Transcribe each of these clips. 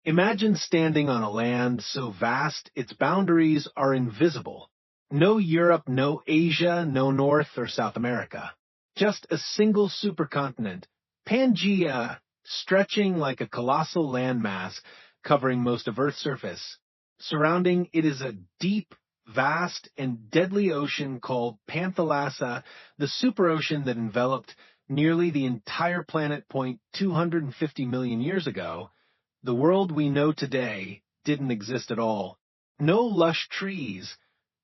Imagine standing on a land so vast its boundaries are invisible. No Europe, no Asia, no North or South America. Just a single supercontinent, Pangea, stretching like a colossal landmass covering most of Earth's surface. Surrounding it is a deep, vast, and deadly ocean called Panthalassa, the superocean that enveloped nearly the entire planet 250 million years ago. The world we know today didn't exist at all. No lush trees,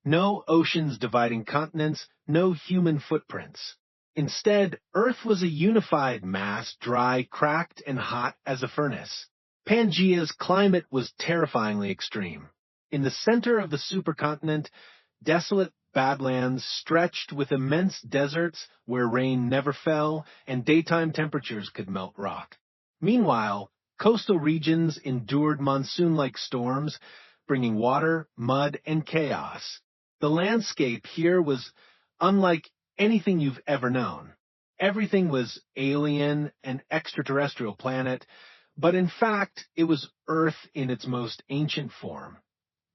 no oceans dividing continents, no human footprints. Instead, Earth was a unified mass, dry, cracked, and hot as a furnace. Pangea's climate was terrifyingly extreme. In the center of the supercontinent, desolate badlands stretched with immense deserts where rain never fell and daytime temperatures could melt rock. Meanwhile, coastal regions endured monsoon-like storms, bringing water, mud, and chaos. The landscape here was unlike anything you've ever known. Everything was alien, an extraterrestrial planet, but in fact, it was Earth in its most ancient form.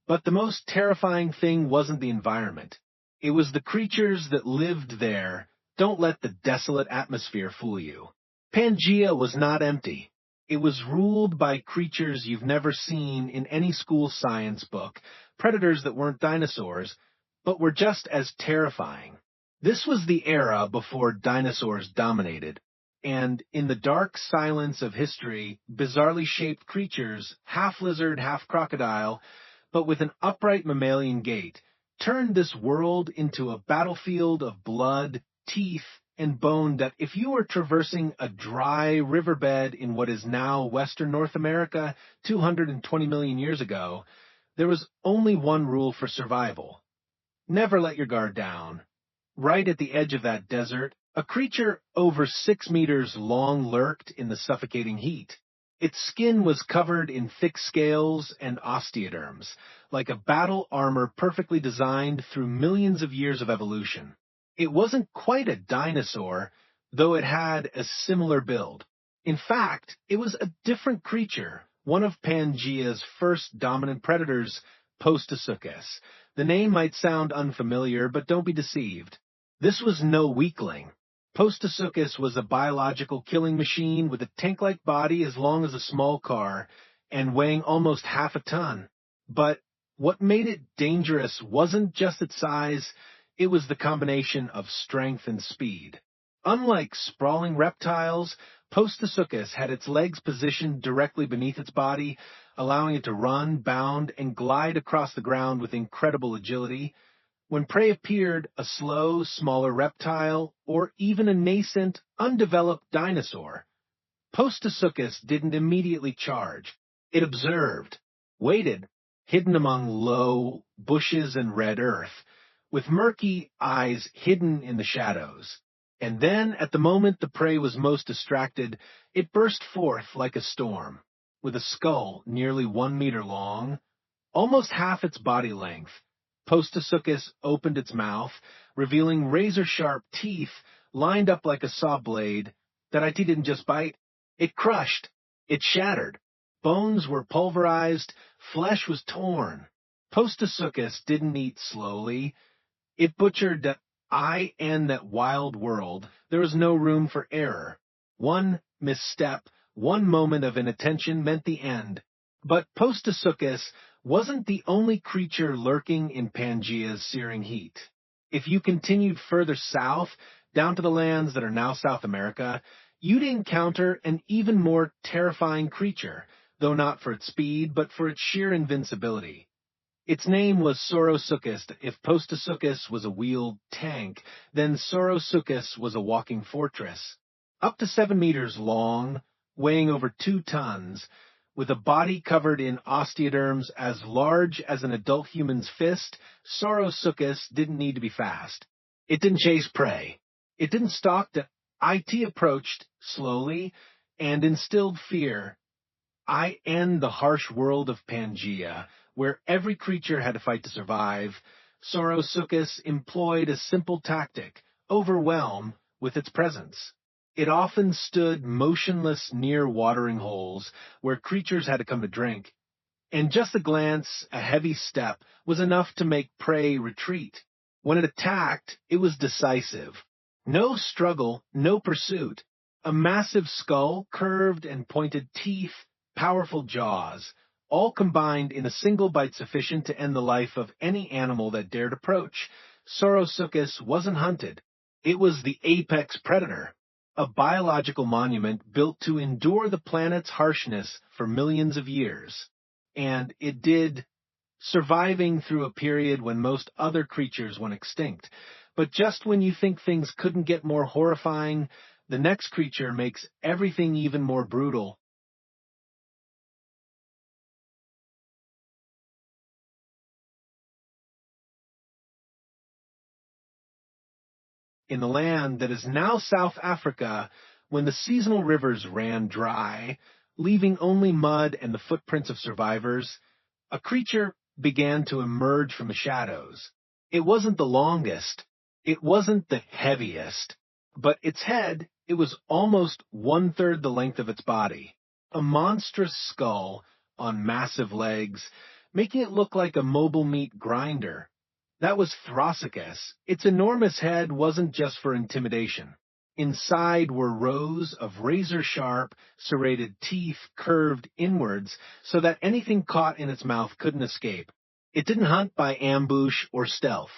But the most terrifying thing wasn't the environment. It was the creatures that lived there. Don't let the desolate atmosphere fool you. Pangea was not empty. It was ruled by creatures you've never seen in any school science book, predators that weren't dinosaurs, but were just as terrifying. This was the era before dinosaurs dominated, and in the dark silence of history, bizarrely shaped creatures, half lizard, half crocodile, but with an upright mammalian gait, turned this world into a battlefield of blood, teeth, and bone that if you were traversing a dry riverbed in what is now Western North America 220 million years ago, there was only one rule for survival. Never let your guard down. Right at the edge of that desert, a creature over 6 meters long lurked in the suffocating heat. Its skin was covered in thick scales and osteoderms, like a battle armor perfectly designed through millions of years of evolution. It wasn't quite a dinosaur, though it had a similar build. In fact, it was a different creature, one of Pangea's first dominant predators, Postosuchus. The name might sound unfamiliar, but don't be deceived. This was no weakling. Postosuchus was a biological killing machine with a tank-like body as long as a small car and weighing almost half a ton. But what made it dangerous wasn't just its size, it was the combination of strength and speed. Unlike sprawling reptiles, Postosuchus had its legs positioned directly beneath its body, allowing it to run, bound, and glide across the ground with incredible agility. When prey appeared, a slow, smaller reptile, or even a nascent, undeveloped dinosaur, Postosuchus didn't immediately charge. It observed, waited, hidden among low bushes and red earth, with murky eyes hidden in the shadows. And then, at the moment the prey was most distracted, it burst forth like a storm, with a skull nearly 1 meter long, almost half its body length. Postosuchus opened its mouth, revealing razor-sharp teeth lined up like a saw blade. That IT didn't just bite, it crushed, it shattered. Bones were pulverized, flesh was torn. Postosuchus didn't eat slowly. It butchered that that wild world. There was no room for error. One misstep, one moment of inattention meant the end. But Postosuchus wasn't the only creature lurking in Pangea's searing heat. If you continued further south, down to the lands that are now South America, you'd encounter an even more terrifying creature, though not for its speed, but for its sheer invincibility. Its name was Saurosuchus. If Postosuchus was a wheeled tank, then Saurosuchus was a walking fortress. Up to 7 meters long, weighing over 2 tons, with a body covered in osteoderms as large as an adult human's fist, Saurosuchus didn't need to be fast. It didn't chase prey. It didn't stalk. IT approached slowly and instilled fear. I end the harsh world of Pangea, where every creature had to fight to survive. Saurosuchus employed a simple tactic: overwhelm with its presence. It often stood motionless near watering holes where creatures had to come to drink, and just a glance, a heavy step, was enough to make prey retreat. When it attacked, it was decisive. No struggle, no pursuit. A massive skull, curved and pointed teeth, powerful jaws, all combined in a single bite sufficient to end the life of any animal that dared approach. Saurosuchus wasn't hunted. It was the apex predator, a biological monument built to endure the planet's harshness for millions of years. And it did, surviving through a period when most other creatures went extinct. But just when you think things couldn't get more horrifying, the next creature makes everything even more brutal. In the land that is now South Africa, when the seasonal rivers ran dry, leaving only mud and the footprints of survivors, a creature began to emerge from the shadows. It wasn't the longest, it wasn't the heaviest, but its head, it was almost one-third the length of its body. A monstrous skull on massive legs, making it look like a mobile meat grinder. That was Throssicus. Its enormous head wasn't just for intimidation. Inside were rows of razor-sharp, serrated teeth curved inwards so that anything caught in its mouth couldn't escape. It didn't hunt by ambush or stealth.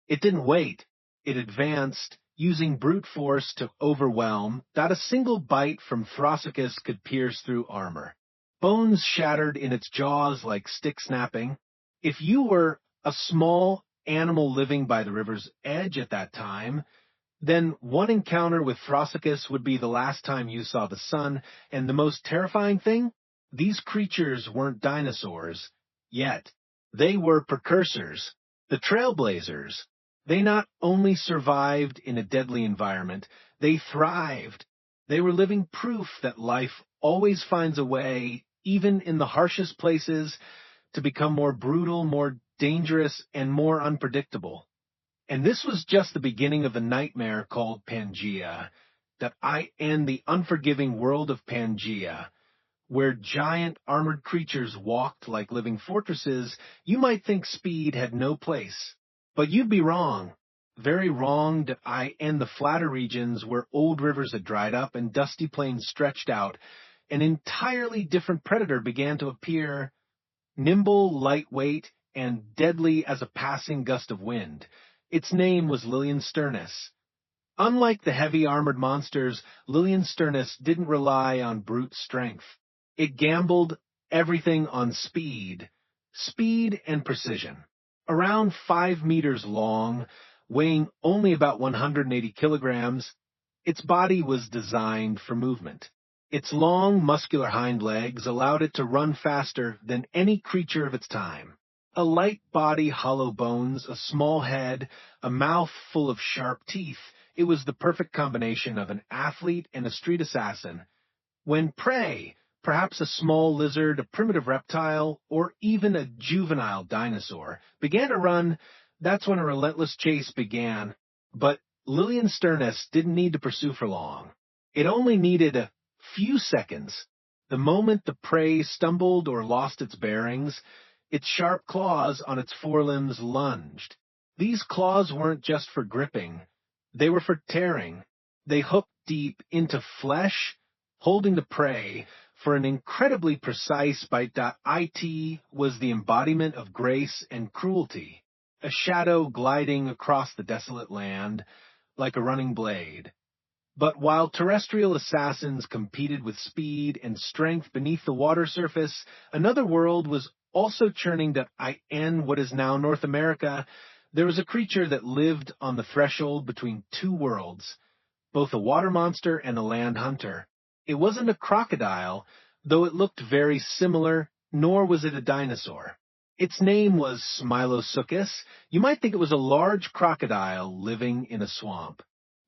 It didn't wait. It advanced, using brute force to overwhelm. Not a single bite from Throssicus could pierce through armor. Bones shattered in its jaws like stick snapping. If you were a small animal living by the river's edge at that time, then one encounter with Throssicus would be the last time you saw the sun, and the most terrifying thing? These creatures weren't dinosaurs, yet. They were precursors, the trailblazers. They not only survived in a deadly environment, they thrived. They were living proof that life always finds a way, even in the harshest places, to become more brutal, more dangerous, and more unpredictable. And this was just the beginning of the nightmare called Pangea, the unforgiving world of Pangea, where giant armored creatures walked like living fortresses. You might think speed had no place. But you'd be wrong. Very wrong. The flatter regions where old rivers had dried up and dusty plains stretched out, an entirely different predator began to appear, nimble, lightweight, and deadly as a passing gust of wind. Its name was Liliensternus. Unlike the heavy armored monsters, Liliensternus didn't rely on brute strength. It gambled everything on speed and precision. Around 5 meters long, weighing only about 180 kilograms, its body was designed for movement. Its long, muscular hind legs allowed it to run faster than any creature of its time. A light body, hollow bones, a small head, a mouth full of sharp teeth. It was the perfect combination of an athlete and a street assassin. When prey, perhaps a small lizard, a primitive reptile, or even a juvenile dinosaur, began to run, that's when a relentless chase began. But Liliensternus didn't need to pursue for long. It only needed a few seconds. The moment the prey stumbled or lost its bearings, its sharp claws on its forelimbs lunged. These claws weren't just for gripping. They were for tearing. They hooked deep into flesh, holding the prey for an incredibly precise bite. It was the embodiment of grace and cruelty, a shadow gliding across the desolate land like a running blade. But while terrestrial assassins competed with speed and strength beneath the water surface, another world was also churning. In what is now North America, there was a creature that lived on the threshold between two worlds, both a water monster and a land hunter. It wasn't a crocodile, though it looked very similar, nor was it a dinosaur. Its name was Smylosuchus. You might think it was a large crocodile living in a swamp.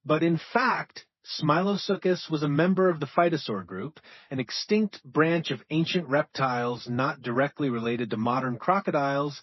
But in fact, Smylosuchus was a member of the Phytosaur group, an extinct branch of ancient reptiles not directly related to modern crocodiles,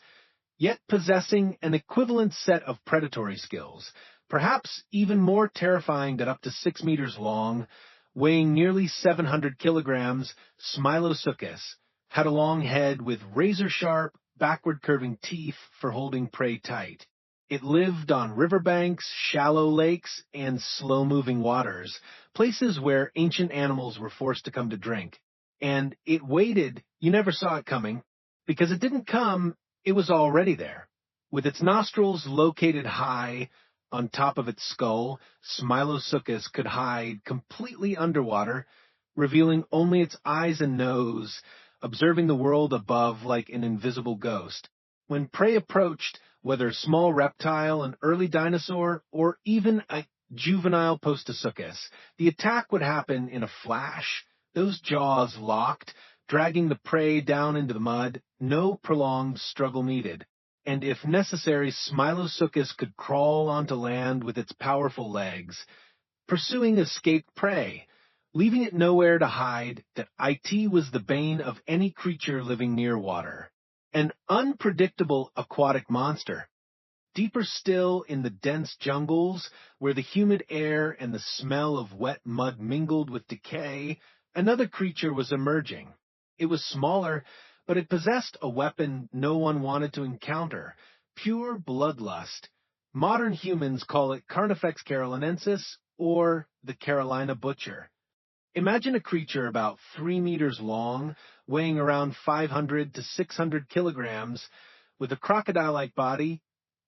yet possessing an equivalent set of predatory skills, Perhaps even more terrifying that up to 6 meters long, weighing nearly 700 kilograms, Smilosukis had a long head with razor-sharp, backward-curving teeth for holding prey tight. It lived on riverbanks, shallow lakes, and slow-moving waters, places where ancient animals were forced to come to drink. And it waited, you never saw it coming, because it didn't come, it was already there. With its nostrils located high on top of its skull, Smilosukis could hide completely underwater, revealing only its eyes and nose, observing the world above like an invisible ghost. When prey approached, whether small reptile, an early dinosaur, or even a juvenile Postosuchus, the attack would happen in a flash, those jaws locked, dragging the prey down into the mud, no prolonged struggle needed. And if necessary, Smilosukis could crawl onto land with its powerful legs, pursuing escaped prey, leaving it nowhere to hide. That it was the bane of any creature living near water. An unpredictable aquatic monster. Deeper still in the dense jungles, where the humid air and the smell of wet mud mingled with decay, another creature was emerging. It was smaller, but it possessed a weapon no one wanted to encounter, pure bloodlust. Modern humans call it Carnifex carolinensis, or the Carolina butcher. Imagine a creature about 3 meters long, weighing around 500 to 600 kilograms, with a crocodile-like body,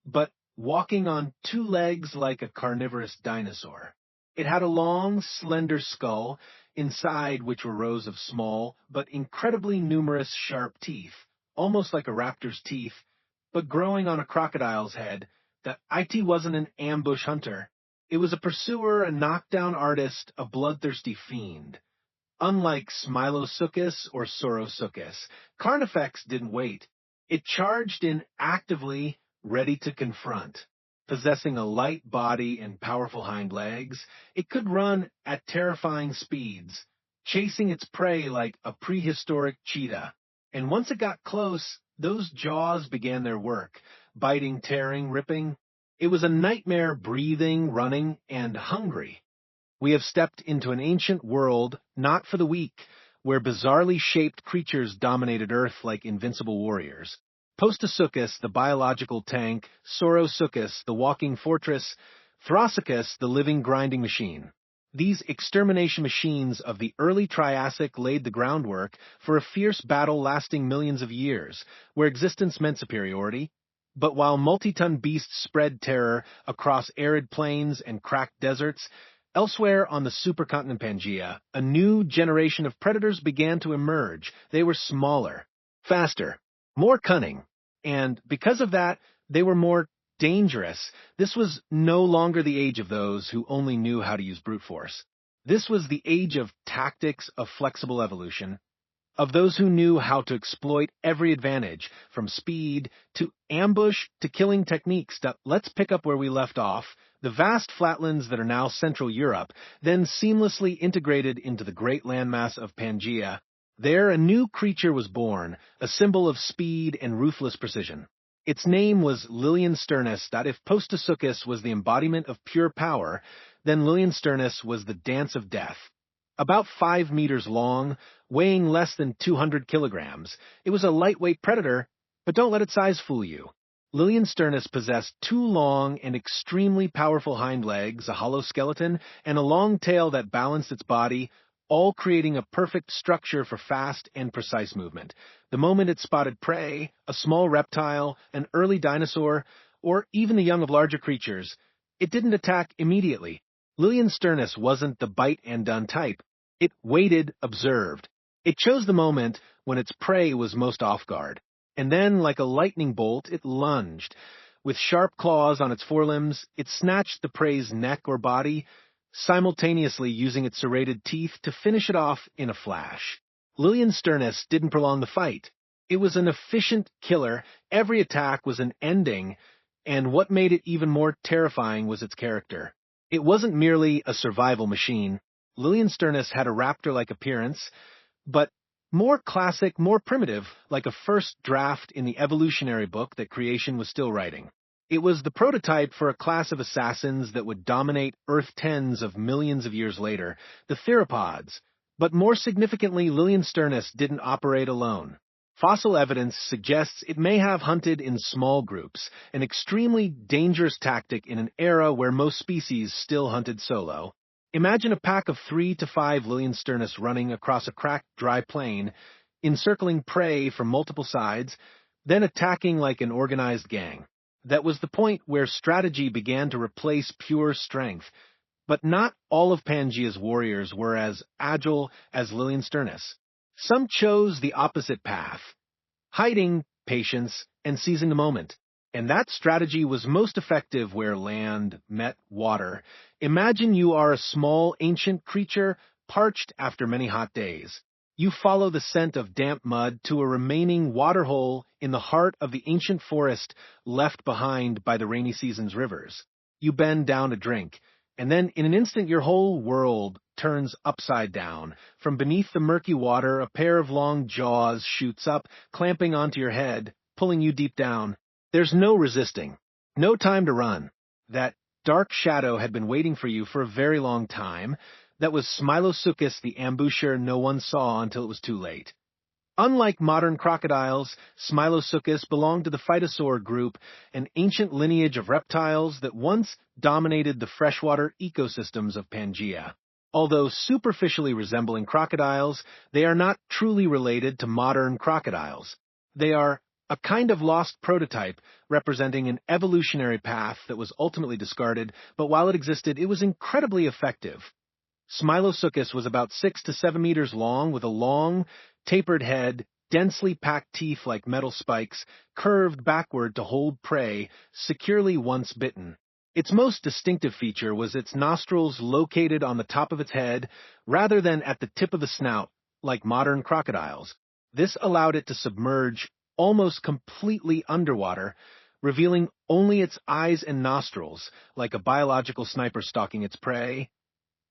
but walking on 2 legs like a carnivorous dinosaur. It had a long, slender skull, inside which were rows of small, but incredibly numerous sharp teeth, almost like a raptor's teeth, but growing on a crocodile's head. That it wasn't an ambush hunter. It was a pursuer, a knockdown artist, a bloodthirsty fiend. Unlike Smilosukis or Saurosuchus, Carnifex didn't wait. It charged in actively, ready to confront. Possessing a light body and powerful hind legs, it could run at terrifying speeds, chasing its prey like a prehistoric cheetah. And once it got close, those jaws began their work, biting, tearing, ripping. It was a nightmare breathing, running, and hungry. We have stepped into an ancient world, not for the weak, where bizarrely shaped creatures dominated Earth like invincible warriors. Postosuchus, the biological tank, Saurosuchus, the walking fortress, Thrasicus, the living grinding machine. These extermination machines of the early Triassic laid the groundwork for a fierce battle lasting millions of years, where existence meant superiority. But while multi-ton beasts spread terror across arid plains and cracked deserts, elsewhere on the supercontinent Pangea, a new generation of predators began to emerge. They were smaller, faster, more cunning, and because of that, they were more dangerous. This was no longer the age of those who only knew how to use brute force. This was the age of tactics, of flexible evolution, of those who knew how to exploit every advantage, from speed to ambush to killing techniques. Let's pick up where we left off. The vast flatlands that are now Central Europe, then seamlessly integrated into the great landmass of Pangea. There a new creature was born, a symbol of speed and ruthless precision. Its name was Liliensternus. If Postosuchus was the embodiment of pure power, then Liliensternus was the dance of death. About 5 meters long, weighing less than 200 kilograms, it was a lightweight predator, but don't let its size fool you. Liliensternus possessed 2 long and extremely powerful hind legs, a hollow skeleton, and a long tail that balanced its body, all creating a perfect structure for fast and precise movement. The moment it spotted prey, a small reptile, an early dinosaur, or even the young of larger creatures, it didn't attack immediately. Liliensternus wasn't the bite-and-done type. It waited, observed. It chose the moment when its prey was most off guard. And then, like a lightning bolt, it lunged. With sharp claws on its forelimbs, it snatched the prey's neck or body, simultaneously using its serrated teeth to finish it off in a flash. Liliensternus didn't prolong the fight. It was an efficient killer. Every attack was an ending, and what made it even more terrifying was its character. It wasn't merely a survival machine. Liliensternus had a raptor-like appearance, but more classic, more primitive, like a first draft in the evolutionary book that creation was still writing. It was the prototype for a class of assassins that would dominate Earth tens of millions of years later, the theropods. But more significantly, Liliensternus didn't operate alone. Fossil evidence suggests it may have hunted in small groups, an extremely dangerous tactic in an era where most species still hunted solo. Imagine a pack of 3 to 5 Liliensternus running across a cracked, dry plain, encircling prey from multiple sides, then attacking like an organized gang. That was the point where strategy began to replace pure strength. But not all of Pangea's warriors were as agile as Liliensternus. Some chose the opposite path: hiding, patience, and seizing the moment. And that strategy was most effective where land met water. Imagine you are a small, ancient creature, parched after many hot days. You follow the scent of damp mud to a remaining waterhole in the heart of the ancient forest left behind by the rainy season's rivers. You bend down to drink, and then in an instant your whole world turns upside down. From beneath the murky water, a pair of long jaws shoots up, clamping onto your head, pulling you deep down. There's no resisting, no time to run. That dark shadow had been waiting for you for a very long time. That was Smilosuchus, the ambusher no one saw until it was too late. Unlike modern crocodiles, Smilosuchus belonged to the phytosaur group, an ancient lineage of reptiles that once dominated the freshwater ecosystems of Pangea. Although superficially resembling crocodiles, they are not truly related to modern crocodiles. They are a kind of lost prototype representing an evolutionary path that was ultimately discarded, but while it existed, it was incredibly effective. Smilosuchus was about 6 to 7 meters long, with a long, tapered head, densely packed teeth like metal spikes, curved backward to hold prey, securely once bitten. Its most distinctive feature was its nostrils located on the top of its head, rather than at the tip of the snout, like modern crocodiles. This allowed it to submerge almost completely underwater, revealing only its eyes and nostrils, like a biological sniper stalking its prey.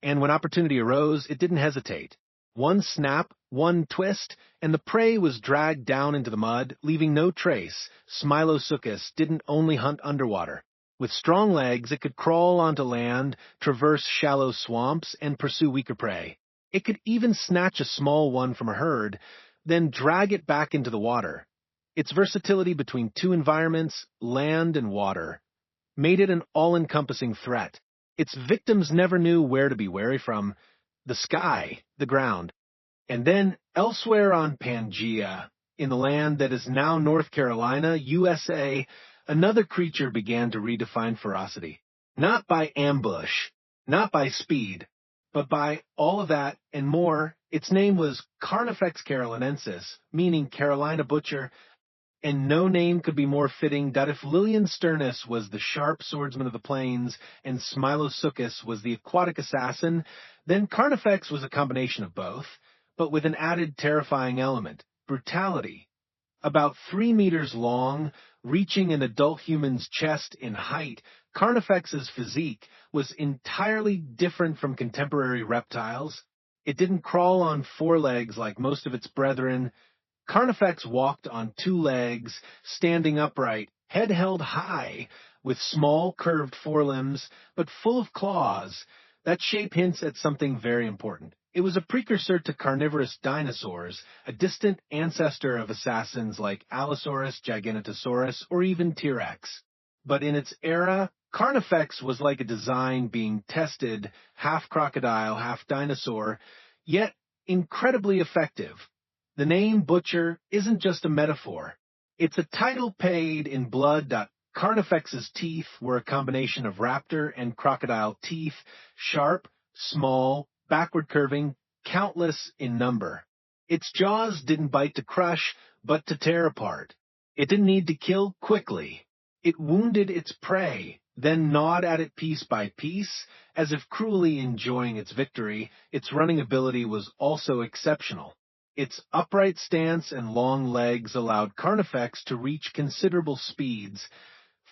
And when opportunity arose, it didn't hesitate. One snap, one twist, and the prey was dragged down into the mud, leaving no trace. Smilosuchus didn't only hunt underwater. With strong legs, it could crawl onto land, traverse shallow swamps, and pursue weaker prey. It could even snatch a small one from a herd, then drag it back into the water. Its versatility between two environments, land and water, made it an all-encompassing threat. Its victims never knew where to be wary from: the sky, the ground. And then, elsewhere on Pangea, in the land that is now North Carolina, USA, another creature began to redefine ferocity. Not by ambush, not by speed, but by all of that and more. Its name was Carnifex carolinensis, meaning Carolina butcher, and no name could be more fitting that if Liliensternus was the sharp swordsman of the plains and Smilosuchus was the aquatic assassin, then Carnifex was a combination of both, but with an added terrifying element: brutality. About 3 meters long, reaching an adult human's chest in height, Carnifex's physique was entirely different from contemporary reptiles. It didn't crawl on 4 legs like most of its brethren. Carnifex walked on 2 legs, standing upright, head held high, with small curved forelimbs, but full of claws. That shape hints at something very important. It was a precursor to carnivorous dinosaurs, a distant ancestor of assassins like Allosaurus, Giganotosaurus, or even T-Rex. But in its era, Carnifex was like a design being tested, half crocodile, half dinosaur, yet incredibly effective. The name Butcher isn't just a metaphor. It's a title paid in blood. Carnifex's teeth were a combination of raptor and crocodile teeth, sharp, small, backward curving, countless in number. Its jaws didn't bite to crush, but to tear apart. It didn't need to kill quickly. It wounded its prey, then gnawed at it piece by piece, as if cruelly enjoying its victory. Its running ability was also exceptional. Its upright stance and long legs allowed Carnifex to reach considerable speeds,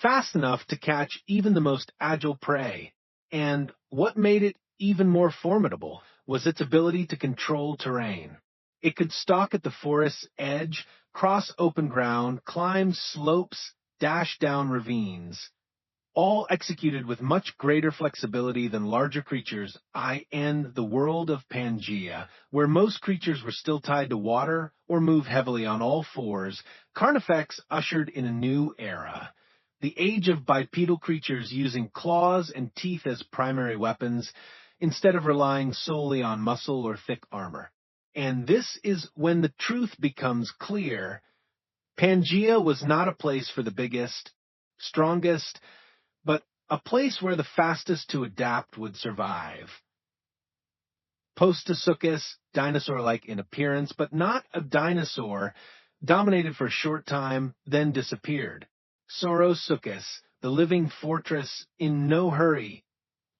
fast enough to catch even the most agile prey. And what made it even more formidable was its ability to control terrain. It could stalk at the forest's edge, cross open ground, climb slopes, dash down ravines, all executed with much greater flexibility than larger creatures. In the world of Pangea, where most creatures were still tied to water or move heavily on all fours, Carnifex ushered in a new era. The age of bipedal creatures using claws and teeth as primary weapons, instead of relying solely on muscle or thick armor. And this is when the truth becomes clear. Pangea was not a place for the biggest, strongest, but a place where the fastest to adapt would survive. Postosuchus, dinosaur-like in appearance, but not a dinosaur, dominated for a short time, then disappeared. Saurosuchus, the living fortress in no hurry,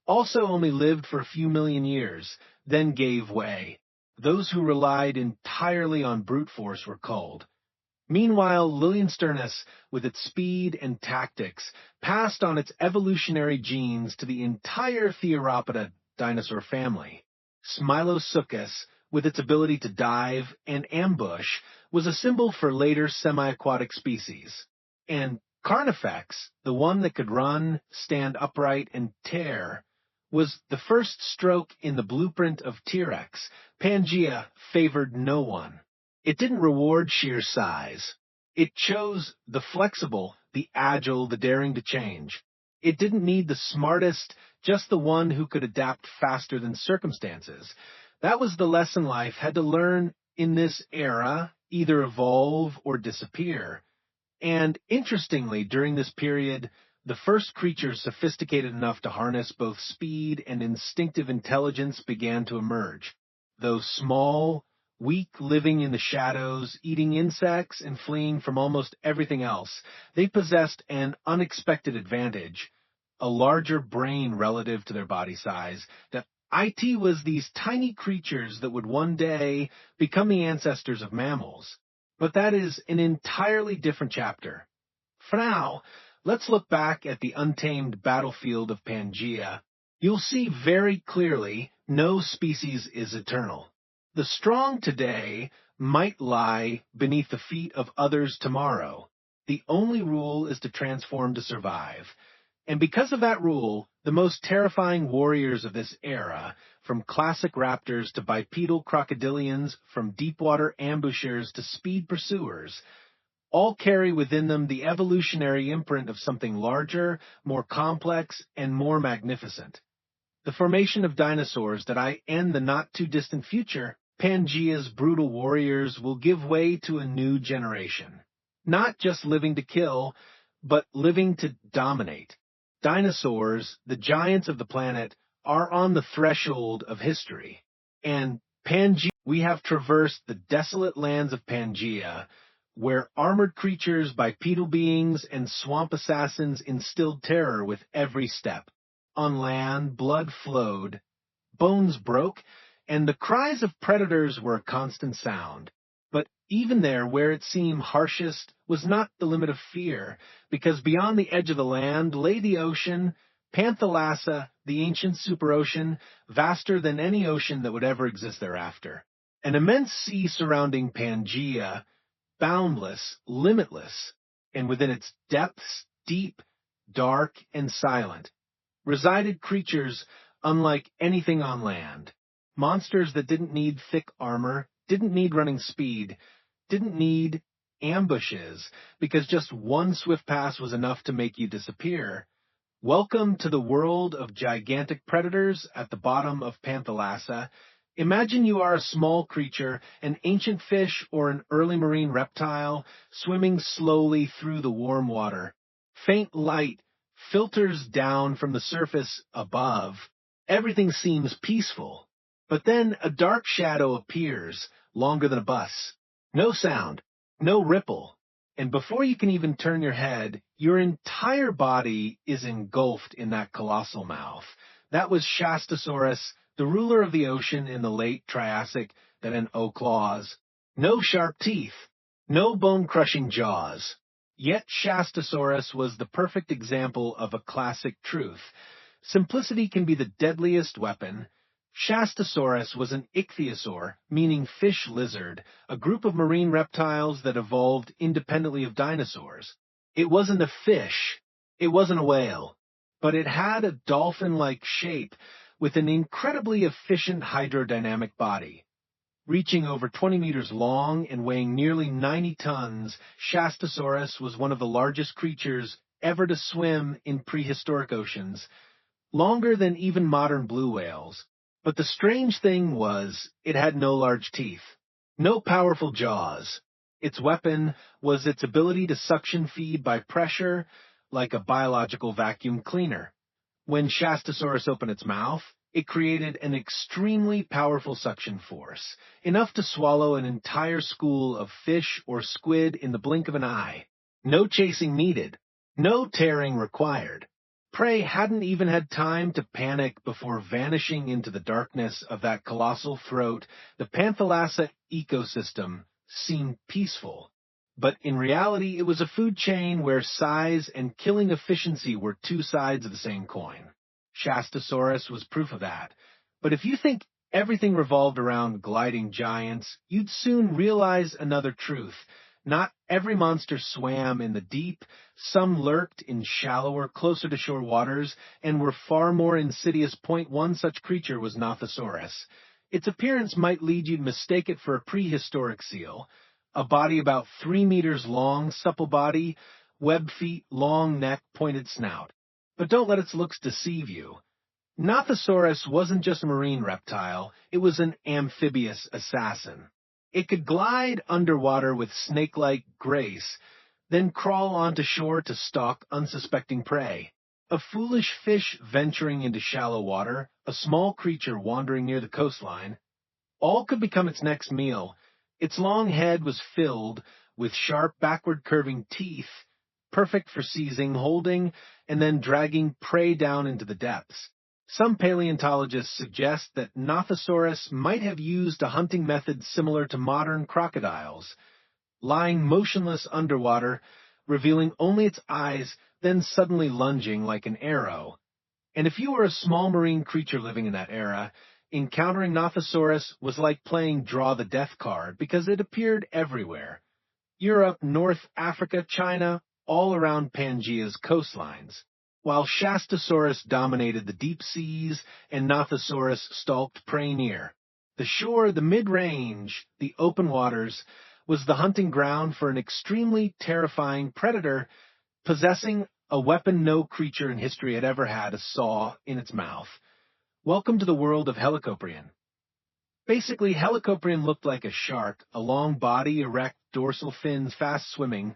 also only lived for a few million years, then gave way. Those who relied entirely on brute force were culled. Meanwhile, Liliensternus, with its speed and tactics, passed on its evolutionary genes to the entire Theoropida dinosaur family. Smilosuchus, with its ability to dive and ambush, was a symbol for later semi-aquatic species. And Carnifex, the one that could run, stand upright, and tear, was the first stroke in the blueprint of T-Rex. Pangea favored no one. It didn't reward sheer size. It chose the flexible, the agile, the daring to change. It didn't need the smartest, just the one who could adapt faster than circumstances. That was the lesson life had to learn in this era, either evolve or disappear. And interestingly, during this period, the first creatures sophisticated enough to harness both speed and instinctive intelligence began to emerge. Those small, weak, living in the shadows, eating insects and fleeing from almost everything else, they possessed an unexpected advantage, a larger brain relative to their body size. That IT was these tiny creatures that would one day become the ancestors of mammals. But that is an entirely different chapter. For now, let's look back at the untamed battlefield of Pangea. You'll see very clearly no species is eternal. The strong today might lie beneath the feet of others tomorrow. The only rule is to transform to survive. And because of that rule, the most terrifying warriors of this era, from classic raptors to bipedal crocodilians, from deepwater ambushers to speed pursuers, all carry within them the evolutionary imprint of something larger, more complex, and more magnificent. The formation of dinosaurs that in the not-too-distant future, Pangea's brutal warriors will give way to a new generation. Not just living to kill, but living to dominate. Dinosaurs, the giants of the planet, are on the threshold of history. And we have traversed the desolate lands of Pangea, where armored creatures, bipedal beings, and swamp assassins instilled terror with every step. On land, blood flowed, bones broke, and the cries of predators were a constant sound. But even there, where it seemed harshest, was not the limit of fear, because beyond the edge of the land lay the ocean, Panthalassa, the ancient superocean, vaster than any ocean that would ever exist thereafter. An immense sea surrounding Pangea, boundless, limitless, and within its depths, deep, dark, and silent, resided creatures unlike anything on land. Monsters that didn't need thick armor, didn't need running speed, didn't need ambushes, because just one swift pass was enough to make you disappear. Welcome to the world of gigantic predators at the bottom of Panthalassa. Imagine you are a small creature, an ancient fish or an early marine reptile, swimming slowly through the warm water. Faint light filters down from the surface above. Everything seems peaceful. But then a dark shadow appears, longer than a bus. No sound, no ripple. And before you can even turn your head, your entire body is engulfed in that colossal mouth. That was Shastasaurus, the ruler of the ocean in the late Triassic that had claws. No sharp teeth, no bone-crushing jaws. Yet Shastasaurus was the perfect example of a classic truth. Simplicity can be the deadliest weapon. Shastasaurus was an ichthyosaur, meaning fish lizard, a group of marine reptiles that evolved independently of dinosaurs. It wasn't a fish, it wasn't a whale, but it had a dolphin-like shape with an incredibly efficient hydrodynamic body. Reaching over 20 meters long and weighing nearly 90 tons, Shastasaurus was one of the largest creatures ever to swim in prehistoric oceans, longer than even modern blue whales. But the strange thing was, it had no large teeth, no powerful jaws. Its weapon was its ability to suction feed by pressure, like a biological vacuum cleaner. When Shastasaurus opened its mouth, it created an extremely powerful suction force, enough to swallow an entire school of fish or squid in the blink of an eye. No chasing needed, no tearing required. Prey hadn't even had time to panic before vanishing into the darkness of that colossal throat. The Panthalassa ecosystem seemed peaceful. But in reality, it was a food chain where size and killing efficiency were two sides of the same coin. Shastasaurus was proof of that. But if you think everything revolved around gliding giants, you'd soon realize another truth. Not every monster swam in the deep. Some lurked in shallower, closer to shore waters, and were far more insidious. One such creature was Nothosaurus. Its appearance might lead you to mistake it for a prehistoric seal. A body about 3 meters long, supple body, webbed feet, long neck, pointed snout. But don't let its looks deceive you. Nothosaurus wasn't just a marine reptile, it was an amphibious assassin. It could glide underwater with snake-like grace, then crawl onto shore to stalk unsuspecting prey. A foolish fish venturing into shallow water, a small creature wandering near the coastline, all could become its next meal. Its long head was filled with sharp backward-curving teeth, perfect for seizing, holding, and then dragging prey down into the depths. Some paleontologists suggest that Nothosaurus might have used a hunting method similar to modern crocodiles, lying motionless underwater, revealing only its eyes, then suddenly lunging like an arrow. And if you were a small marine creature living in that era, encountering Nothosaurus was like playing Draw the Death card because it appeared everywhere. Europe, North Africa, China, all around Pangea's coastlines. While Shastasaurus dominated the deep seas and Nothosaurus stalked prey near. The shore, the mid-range, the open waters, was the hunting ground for an extremely terrifying predator possessing a weapon no creature in history had ever had, a saw in its mouth. Welcome to the world of Helicoprion. Basically, Helicoprion looked like a shark, a long body, erect dorsal fins, fast swimming,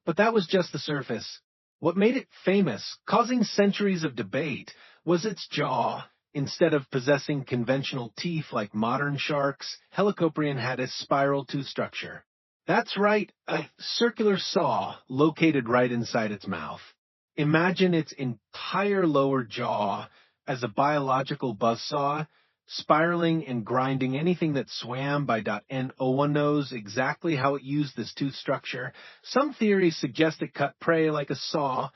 but that was just the surface. What made it famous, causing centuries of debate, was its jaw. Instead of possessing conventional teeth like modern sharks, Helicoprion had a spiral tooth structure. That's right, a circular saw located right inside its mouth. Imagine its entire lower jaw as a biological buzzsaw, spiraling and grinding anything that swam by. No one knows exactly how it used this tooth structure. Some theories suggest it cut prey like a saw,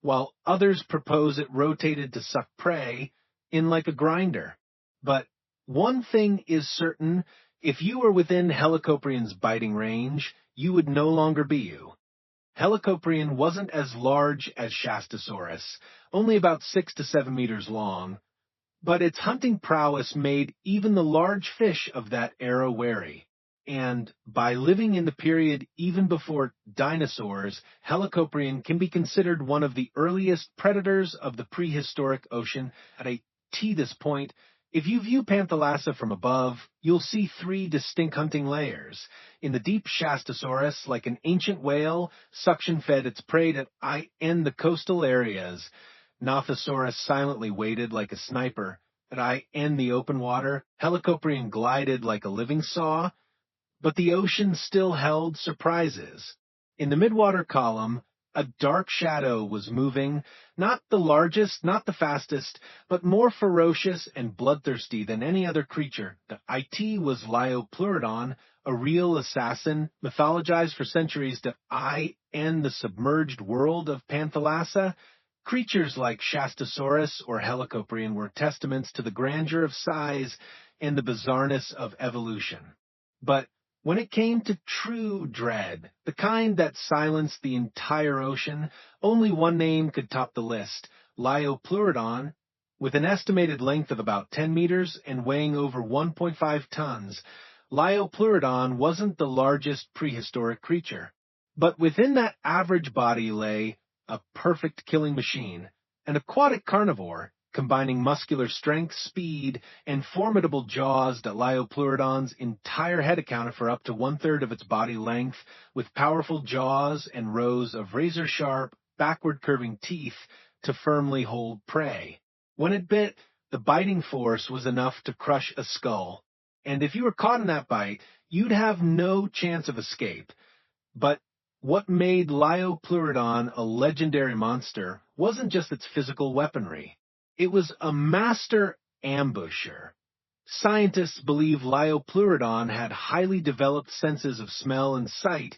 while others propose it rotated to suck prey in like a grinder. But one thing is certain, if you were within Helicoprion's biting range, you would no longer be you. Helicoprion wasn't as large as Shastasaurus, only about 6 to 7 meters long, but its hunting prowess made even the large fish of that era wary. And by living in the period even before dinosaurs, Helicoprion can be considered one of the earliest predators of the prehistoric ocean. This point, if you view Panthalassa from above, you'll see 3 distinct hunting layers. In the deep, Shastasaurus, like an ancient whale, suction-fed its prey in the coastal areas. Nothosaurus silently waited like a sniper. In the open water, Helicoprion glided like a living saw, but the ocean still held surprises. In the midwater column, a dark shadow was moving, not the largest, not the fastest, but more ferocious and bloodthirsty than any other creature. It was Liopleurodon, a real assassin, mythologized for centuries. In the submerged world of Panthalassa, creatures like Shastasaurus or Helicoprion were testaments to the grandeur of size and the bizarreness of evolution. But When it came to true dread, the kind that silenced the entire ocean, only one name could top the list: Liopleurodon. With an estimated length of about 10 meters and weighing over 1.5 tons, Liopleurodon wasn't the largest prehistoric creature. But within that average body lay a perfect killing machine, an aquatic carnivore, combining muscular strength, speed, and formidable jaws. That Liopleurodon's entire head accounted for up to one-third of its body length, with powerful jaws and rows of razor-sharp, backward-curving teeth to firmly hold prey. When it bit, the biting force was enough to crush a skull, and if you were caught in that bite, you'd have no chance of escape. But what made Liopleurodon a legendary monster wasn't just its physical weaponry. It was a master ambusher. Scientists believe Liopleurodon had highly developed senses of smell and sight,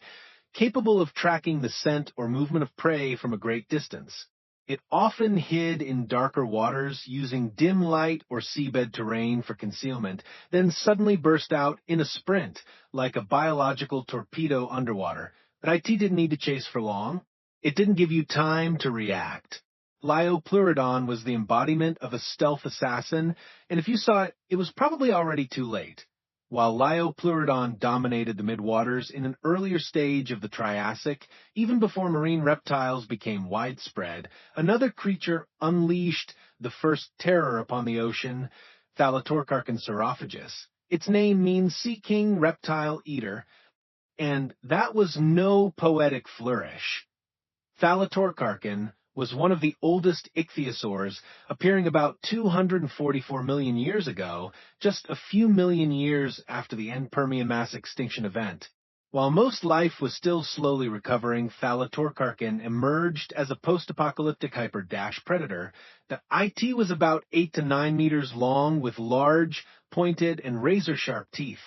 capable of tracking the scent or movement of prey from a great distance. It often hid in darker waters, using dim light or seabed terrain for concealment, then suddenly burst out in a sprint, like a biological torpedo underwater. But IT didn't need to chase for long. It didn't give you time to react. Liopleurodon was the embodiment of a stealth assassin, and if you saw it, it was probably already too late. While Liopleurodon dominated the midwaters in an earlier stage of the Triassic, even before marine reptiles became widespread, another creature unleashed the first terror upon the ocean: Thalatorcarchan saurophagus. Its name means Sea King Reptile Eater, and that was no poetic flourish. Thalatorcarchan was one of the oldest ichthyosaurs, appearing about 244 million years ago, just a few million years after the end Permian mass extinction event. While most life was still slowly recovering, Thalatorcarchan emerged as a post-apocalyptic hyper-dash predator. The IT was about 8 to 9 meters long, with large, pointed, and razor-sharp teeth.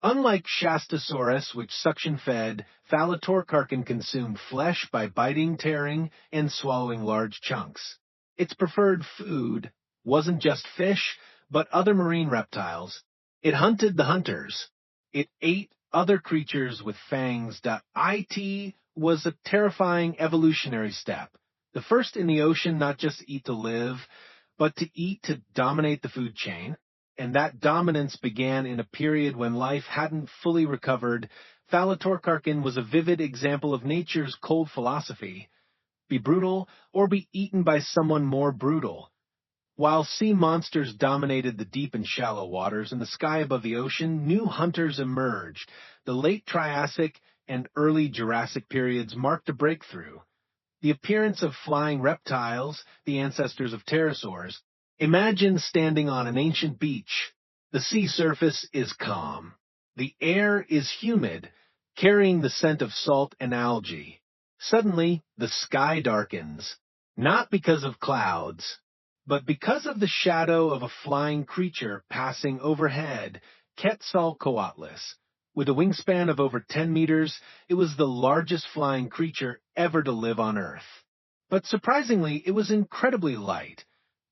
Unlike Shastasaurus, which suction-fed, Thalatorcarchan consumed flesh by biting, tearing, and swallowing large chunks. Its preferred food wasn't just fish, but other marine reptiles. It hunted the hunters. It ate other creatures with fangs. It was a terrifying evolutionary step. The first in the ocean not just to eat to live, but to eat to dominate the food chain. And that dominance began in a period when life hadn't fully recovered. Thalatorcarchan was a vivid example of nature's cold philosophy: be brutal or be eaten by someone more brutal. While sea monsters dominated the deep and shallow waters, in the sky above the ocean, new hunters emerged. The late Triassic and early Jurassic periods marked a breakthrough. The appearance of flying reptiles, the ancestors of pterosaurs. Imagine standing on an ancient beach. The sea surface is calm. The air is humid, carrying the scent of salt and algae. Suddenly, the sky darkens, not because of clouds, but because of the shadow of a flying creature passing overhead: Quetzalcoatlus. With a wingspan of over 10 meters, it was the largest flying creature ever to live on Earth. But surprisingly, it was incredibly light.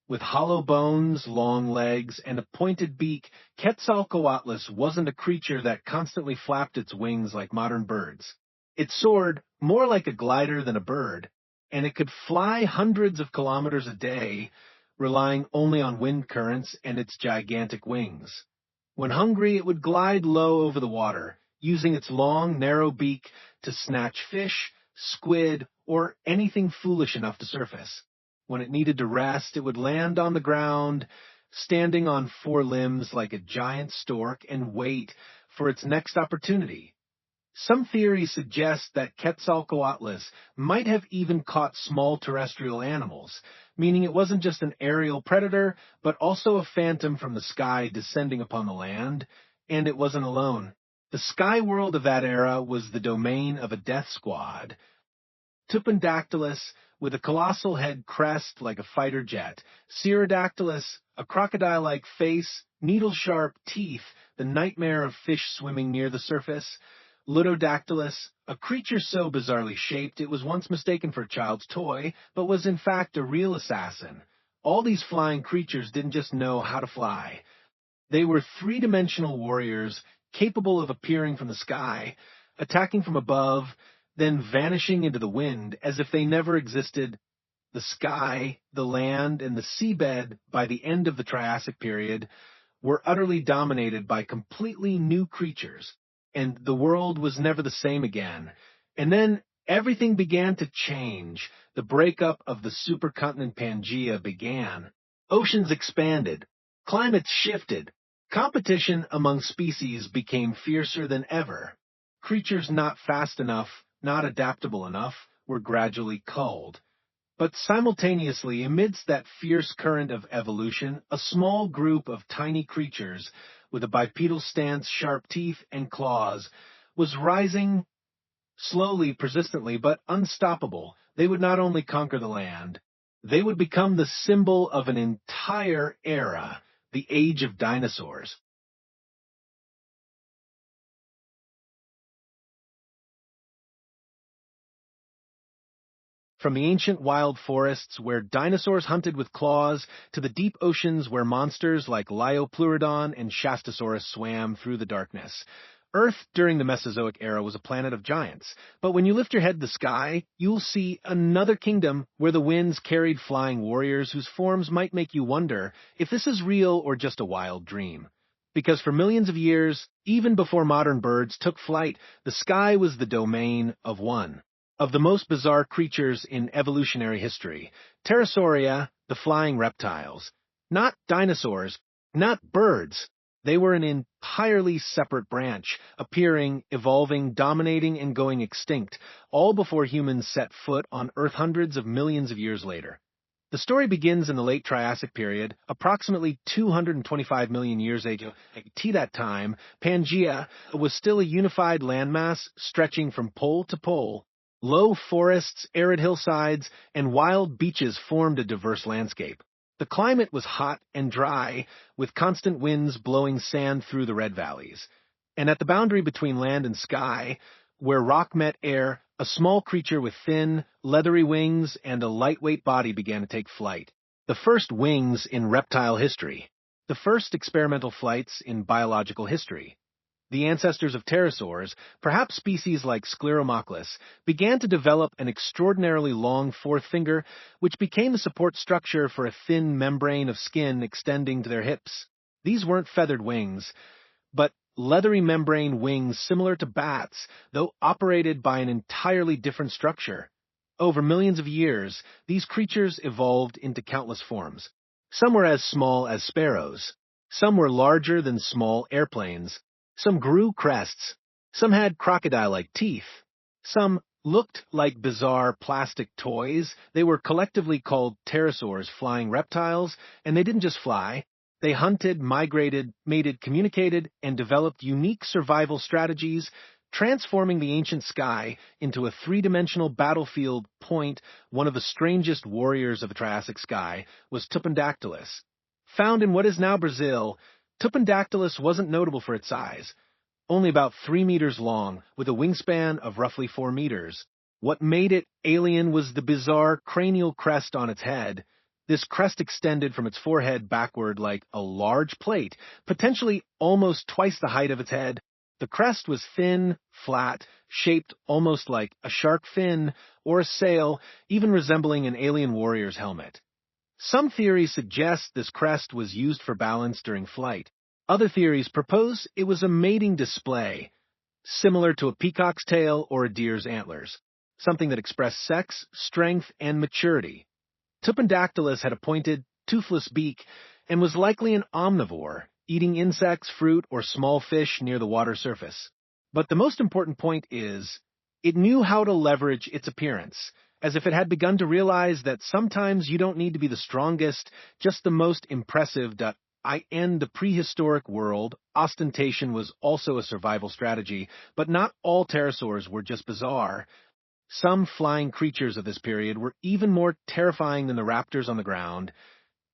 With hollow bones, long legs, and a pointed beak, Quetzalcoatlus wasn't a creature that constantly flapped its wings like modern birds. It soared more like a glider than a bird, and it could fly hundreds of kilometers a day, relying only on wind currents and its gigantic wings. When hungry, it would glide low over the water, using its long, narrow beak to snatch fish, squid, or anything foolish enough to surface. When it needed to rest, it would land on the ground, standing on four limbs like a giant stork, and wait for its next opportunity. Some theories suggest that Quetzalcoatlus might have even caught small terrestrial animals, meaning it wasn't just an aerial predator, but also a phantom from the sky descending upon the land, and it wasn't alone. The sky world of that era was the domain of a death squad. Tupandactylus, with a colossal head crest like a fighter jet; Pterodactylus, a crocodile-like face, needle-sharp teeth, the nightmare of fish swimming near the surface; Ludodactylus, a creature so bizarrely shaped it was once mistaken for a child's toy, but was in fact a real assassin. All these flying creatures didn't just know how to fly. They were three-dimensional warriors capable of appearing from the sky, attacking from above, then vanishing into the wind as if they never existed. The sky, the land, and the seabed by the end of the Triassic period were utterly dominated by completely new creatures, and the world was never the same again. And then everything began to change. The breakup of the supercontinent Pangea began. Oceans expanded. Climates shifted. Competition among species became fiercer than ever. Creatures not fast enough, not adaptable enough, were gradually culled. But simultaneously, amidst that fierce current of evolution, a small group of tiny creatures with a bipedal stance, sharp teeth, and claws was rising slowly, persistently, but unstoppable. They would not only conquer the land, they would become the symbol of an entire era, the age of dinosaurs. From the ancient wild forests where dinosaurs hunted with claws to the deep oceans where monsters like Liopleurodon and Shastasaurus swam through the darkness. Earth during the Mesozoic era was a planet of giants, but when you lift your head to the sky, you'll see another kingdom where the winds carried flying warriors whose forms might make you wonder if this is real or just a wild dream. Because for millions of years, even before modern birds took flight, the sky was the domain of one of the most bizarre creatures in evolutionary history, Pterosauria, the flying reptiles. Not dinosaurs, not birds. They were an entirely separate branch, appearing, evolving, dominating, and going extinct, all before humans set foot on Earth hundreds of millions of years later. The story begins in the late Triassic period, approximately 225 million years ago. At that time, Pangea was still a unified landmass stretching from pole to pole. Low forests, arid hillsides, and wild beaches formed a diverse landscape. The climate was hot and dry, with constant winds blowing sand through the red valleys. And at the boundary between land and sky, where rock met air, a small creature with thin, leathery wings and a lightweight body began to take flight. The first wings in reptile history. The first experimental flights in biological history. The ancestors of pterosaurs, perhaps species like Scleromachus, began to develop an extraordinarily long fourth finger, which became the support structure for a thin membrane of skin extending to their hips. These weren't feathered wings, but leathery membrane wings similar to bats, though operated by an entirely different structure. Over millions of years, these creatures evolved into countless forms. Some were as small as sparrows. Some were larger than small airplanes. Some grew crests. Some had crocodile-like teeth. Some looked like bizarre plastic toys. They were collectively called pterosaurs, flying reptiles, and they didn't just fly. They hunted, migrated, mated, communicated, and developed unique survival strategies, transforming the ancient sky into a three-dimensional battlefield point. One of the strangest warriors of the Triassic sky was Tupandactylus. Found in what is now Brazil, Tupandactylus wasn't notable for its size, only about 3 meters long, with a wingspan of roughly 4 meters. What made it alien was the bizarre cranial crest on its head. This crest extended from its forehead backward like a large plate, potentially almost twice the height of its head. The crest was thin, flat, shaped almost like a shark fin or a sail, even resembling an alien warrior's helmet. Some theories suggest this crest was used for balance during flight. Other theories propose it was a mating display, similar to a peacock's tail or a deer's antlers, something that expressed sex, strength, and maturity. Tupandactylus had a pointed, toothless beak and was likely an omnivore, eating insects, fruit, or small fish near the water surface. But the most important point is, it knew how to leverage its appearance, as if it had begun to realize that sometimes you don't need to be the strongest, just the most impressive. In the prehistoric world, ostentation was also a survival strategy, but not all pterosaurs were just bizarre. Some flying creatures of this period were even more terrifying than the raptors on the ground,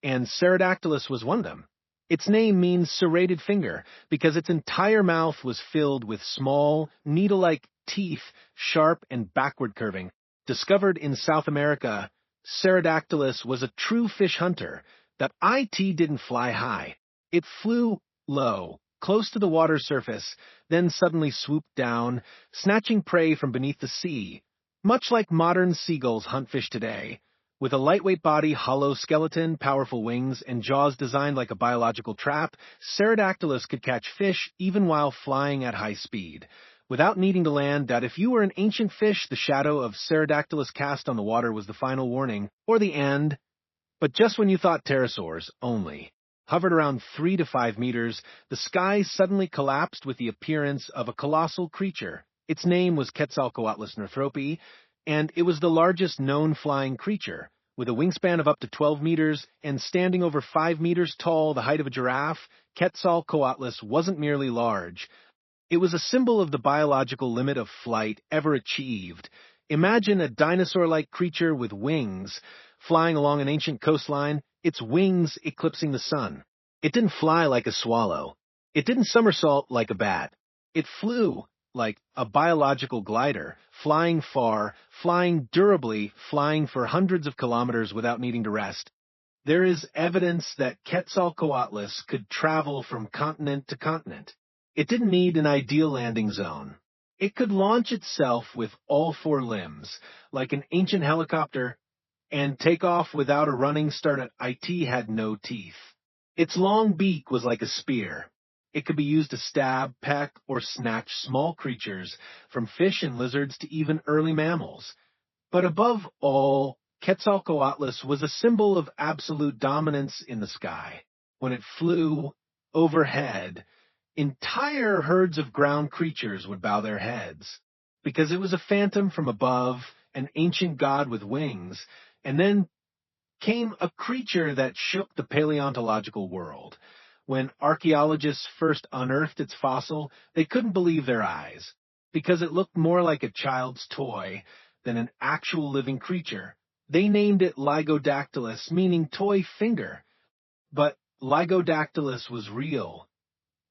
and Pterodactylus was one of them. Its name means serrated finger, because its entire mouth was filled with small, needle-like teeth, sharp and backward curving. Discovered in South America, Pterodactylus was a true fish hunter. That IT didn't fly high. It flew low, close to the water surface, then suddenly swooped down, snatching prey from beneath the sea, much like modern seagulls hunt fish today. With a lightweight body, hollow skeleton, powerful wings, and jaws designed like a biological trap, Pterodactylus could catch fish even while flying at high speed. Without needing to land, that if you were an ancient fish, the shadow of Pterodactylus cast on the water was the final warning, or the end. But just when you thought pterosaurs only hovered around 3 to 5 meters, the sky suddenly collapsed with the appearance of a colossal creature. Its name was Quetzalcoatlus northropii, and it was the largest known flying creature. With a wingspan of up to 12 meters and standing over 5 meters tall, the height of a giraffe, Quetzalcoatlus wasn't merely large. It was a symbol of the biological limit of flight ever achieved. Imagine a dinosaur-like creature with wings, flying along an ancient coastline, its wings eclipsing the sun. It didn't fly like a swallow. It didn't somersault like a bat. It flew like a biological glider, flying far, flying durably, flying for hundreds of kilometers without needing to rest. There is evidence that Quetzalcoatlus could travel from continent to continent. It didn't need an ideal landing zone. It could launch itself with all 4 limbs, like an ancient helicopter, and take off without a running start. It had no teeth. Its long beak was like a spear. It could be used to stab, peck, or snatch small creatures, from fish and lizards to even early mammals. But above all, Quetzalcoatlus was a symbol of absolute dominance in the sky. When it flew overhead, entire herds of ground creatures would bow their heads, because it was a phantom from above, an ancient god with wings, and then came a creature that shook the paleontological world. When archaeologists first unearthed its fossil, they couldn't believe their eyes, because it looked more like a child's toy than an actual living creature. They named it Lygodactylus, meaning toy finger. But Lygodactylus was real.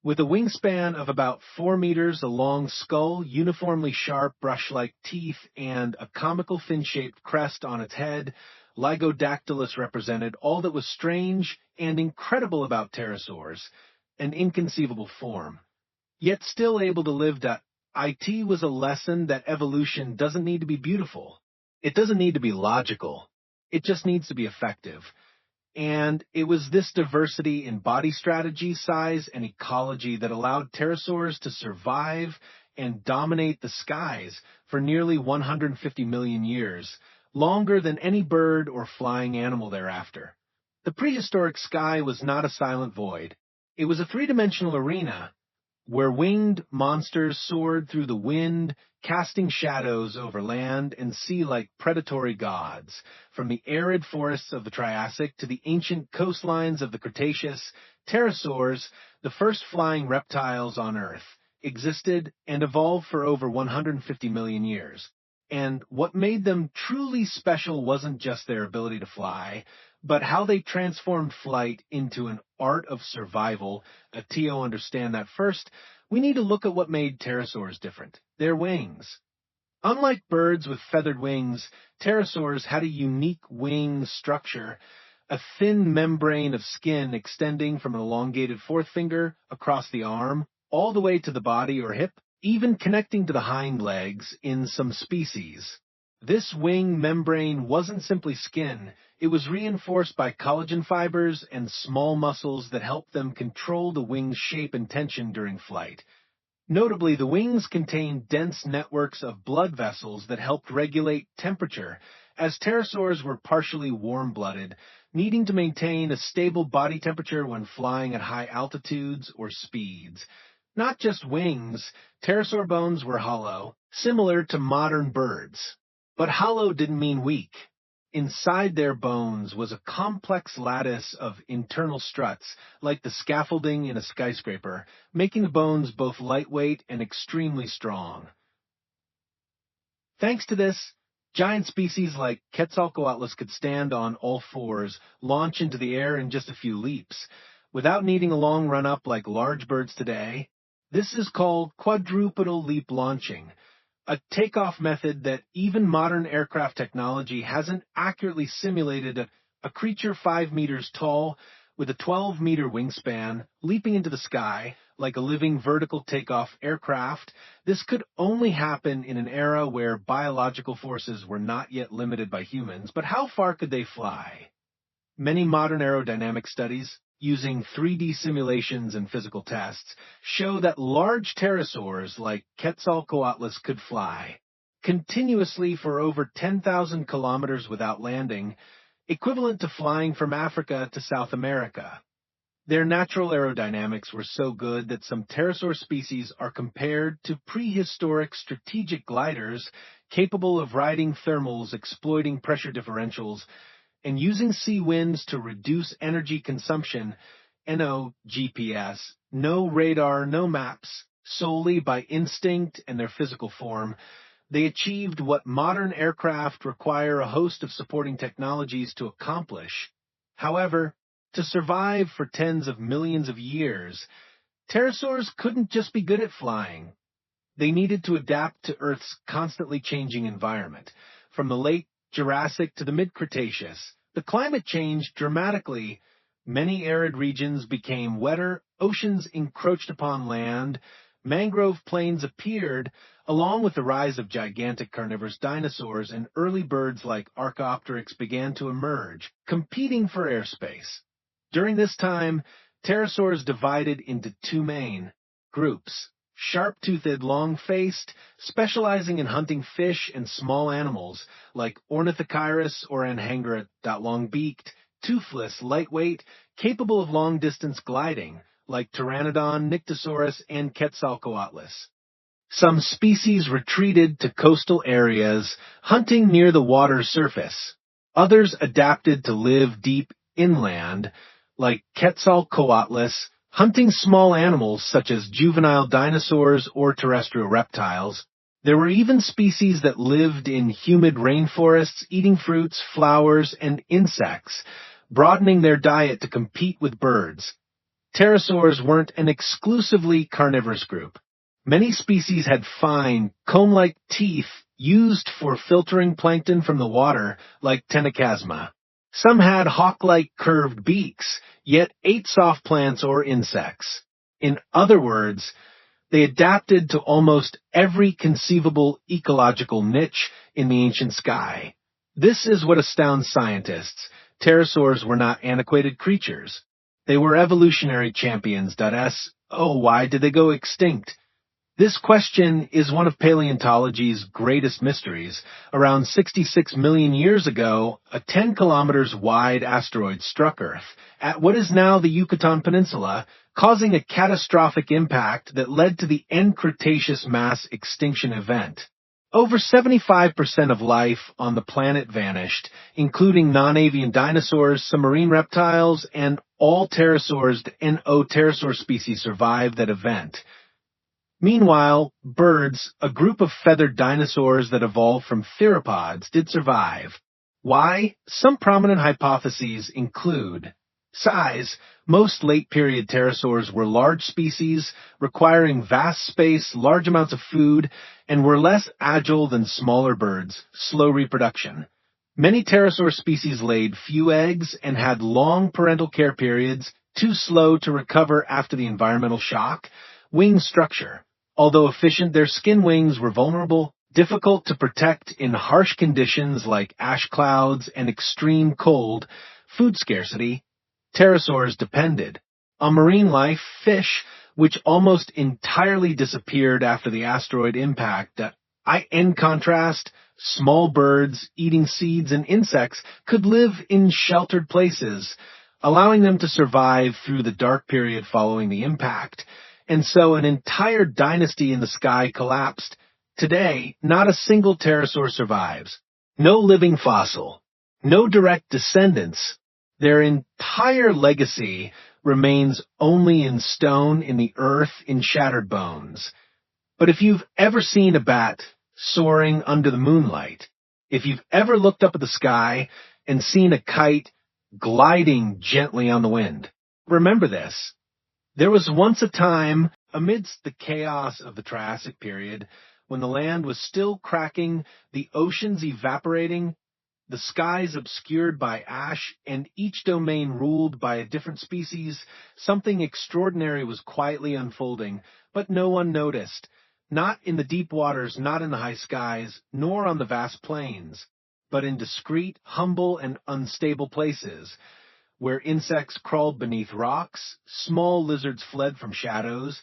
With a wingspan of about 4 meters, a long skull, uniformly sharp brush-like teeth, and a comical fin-shaped crest on its head, Lygodactylus represented all that was strange and incredible about pterosaurs, an inconceivable form, yet still able to live. It was a lesson that evolution doesn't need to be beautiful. It doesn't need to be logical. It just needs to be effective. And it was this diversity in body strategy, size, and ecology that allowed pterosaurs to survive and dominate the skies for nearly 150 million years, longer than any bird or flying animal thereafter. The prehistoric sky was not a silent void. It was a 3-dimensional arena where winged monsters soared through the wind, casting shadows over land and sea like predatory gods. From the arid forests of the Triassic to the ancient coastlines of the Cretaceous, pterosaurs, the first flying reptiles on Earth, existed and evolved for over 150 million years. And what made them truly special wasn't just their ability to fly, but how they transformed flight into an art of survival. To understand that first, we need to look at what made pterosaurs different: their wings. Unlike birds with feathered wings, pterosaurs had a unique wing structure, a thin membrane of skin extending from an elongated fourth finger across the arm, all the way to the body or hip, even connecting to the hind legs in some species. This wing membrane wasn't simply skin. It was reinforced by collagen fibers and small muscles that helped them control the wing's shape and tension during flight. Notably, the wings contained dense networks of blood vessels that helped regulate temperature, as pterosaurs were partially warm-blooded, needing to maintain a stable body temperature when flying at high altitudes or speeds. Not just wings, pterosaur bones were hollow, similar to modern birds. But hollow didn't mean weak. Inside their bones was a complex lattice of internal struts, like the scaffolding in a skyscraper, making the bones both lightweight and extremely strong. Thanks to this, giant species like Quetzalcoatlus could stand on all fours, launch into the air in just a few leaps, without needing a long run-up like large birds today. This is called quadrupedal leap launching, a takeoff method that even modern aircraft technology hasn't accurately simulated. A creature 5 meters tall with a 12-meter wingspan leaping into the sky, like a living vertical takeoff aircraft. This could only happen in an era where biological forces were not yet limited by humans, but how far could they fly? Many modern aerodynamic studies, using 3D simulations and physical tests, show that large pterosaurs like Quetzalcoatlus could fly continuously for over 10,000 kilometers without landing, equivalent to flying from Africa to South America. Their natural aerodynamics were so good that some pterosaur species are compared to prehistoric strategic gliders capable of riding thermals, exploiting pressure differentials, and using sea winds to reduce energy consumption. No GPS, no radar, no maps, solely by instinct and their physical form. They achieved what modern aircraft require a host of supporting technologies to accomplish. However, to survive for tens of millions of years, pterosaurs couldn't just be good at flying. They needed to adapt to Earth's constantly changing environment. From the late Jurassic to the mid-Cretaceous, the climate changed dramatically. Many arid regions became wetter, oceans encroached upon land, mangrove plains appeared, along with the rise of gigantic carnivorous dinosaurs, and early birds like Archaeopteryx began to emerge, competing for airspace. During this time, pterosaurs divided into two main groups: sharp-toothed, long-faced, specializing in hunting fish and small animals like Ornithochirus or Anhangara, long-beaked; toothless, lightweight, capable of long-distance gliding like Pteranodon, Nyctosaurus, and Quetzalcoatlus. Some species retreated to coastal areas, hunting near the water's surface. Others adapted to live deep inland, like Quetzalcoatlus, hunting small animals such as juvenile dinosaurs or terrestrial reptiles. There were even species that lived in humid rainforests, eating fruits, flowers, and insects, broadening their diet to compete with birds. Pterosaurs weren't an exclusively carnivorous group. Many species had fine, comb-like teeth used for filtering plankton from the water, like Ptenachasma. Some had hawk-like curved beaks, yet ate soft plants or insects. In other words, they adapted to almost every conceivable ecological niche in the ancient sky. This is what astounds scientists. Pterosaurs were not antiquated creatures. They were evolutionary champions. Why did they go extinct? This question is one of paleontology's greatest mysteries. Around 66 million years ago, a 10 kilometers wide asteroid struck Earth at what is now the Yucatan Peninsula, causing a catastrophic impact that led to the end Cretaceous mass extinction event. Over 75% of life on the planet vanished, including non-avian dinosaurs, some marine reptiles, and all pterosaurs. No pterosaur species survived that event. Meanwhile, birds, a group of feathered dinosaurs that evolved from theropods, did survive. Why? Some prominent hypotheses include size. Most late-period pterosaurs were large species, requiring vast space, large amounts of food, and were less agile than smaller birds. Slow reproduction. Many pterosaur species laid few eggs and had long parental care periods, too slow to recover after the environmental shock. Wing structure. Although efficient, their skin wings were vulnerable, difficult to protect in harsh conditions like ash clouds and extreme cold. Food scarcity. Pterosaurs depended on marine life, fish, which almost entirely disappeared after the asteroid impact. In contrast, small birds eating seeds and insects could live in sheltered places, allowing them to survive through the dark period following the impact. And so an entire dynasty in the sky collapsed. Today, not a single pterosaur survives. No living fossil. No direct descendants. Their entire legacy remains only in stone, in the earth, in shattered bones. But if you've ever seen a bat soaring under the moonlight, if you've ever looked up at the sky and seen a kite gliding gently on the wind, remember this. There was once a time, amidst the chaos of the Triassic period, when the land was still cracking, the oceans evaporating, the skies obscured by ash, and each domain ruled by a different species. Something extraordinary was quietly unfolding, but no one noticed. Not in the deep waters, not in the high skies, nor on the vast plains, but in discreet, humble, and unstable places, where insects crawled beneath rocks, small lizards fled from shadows,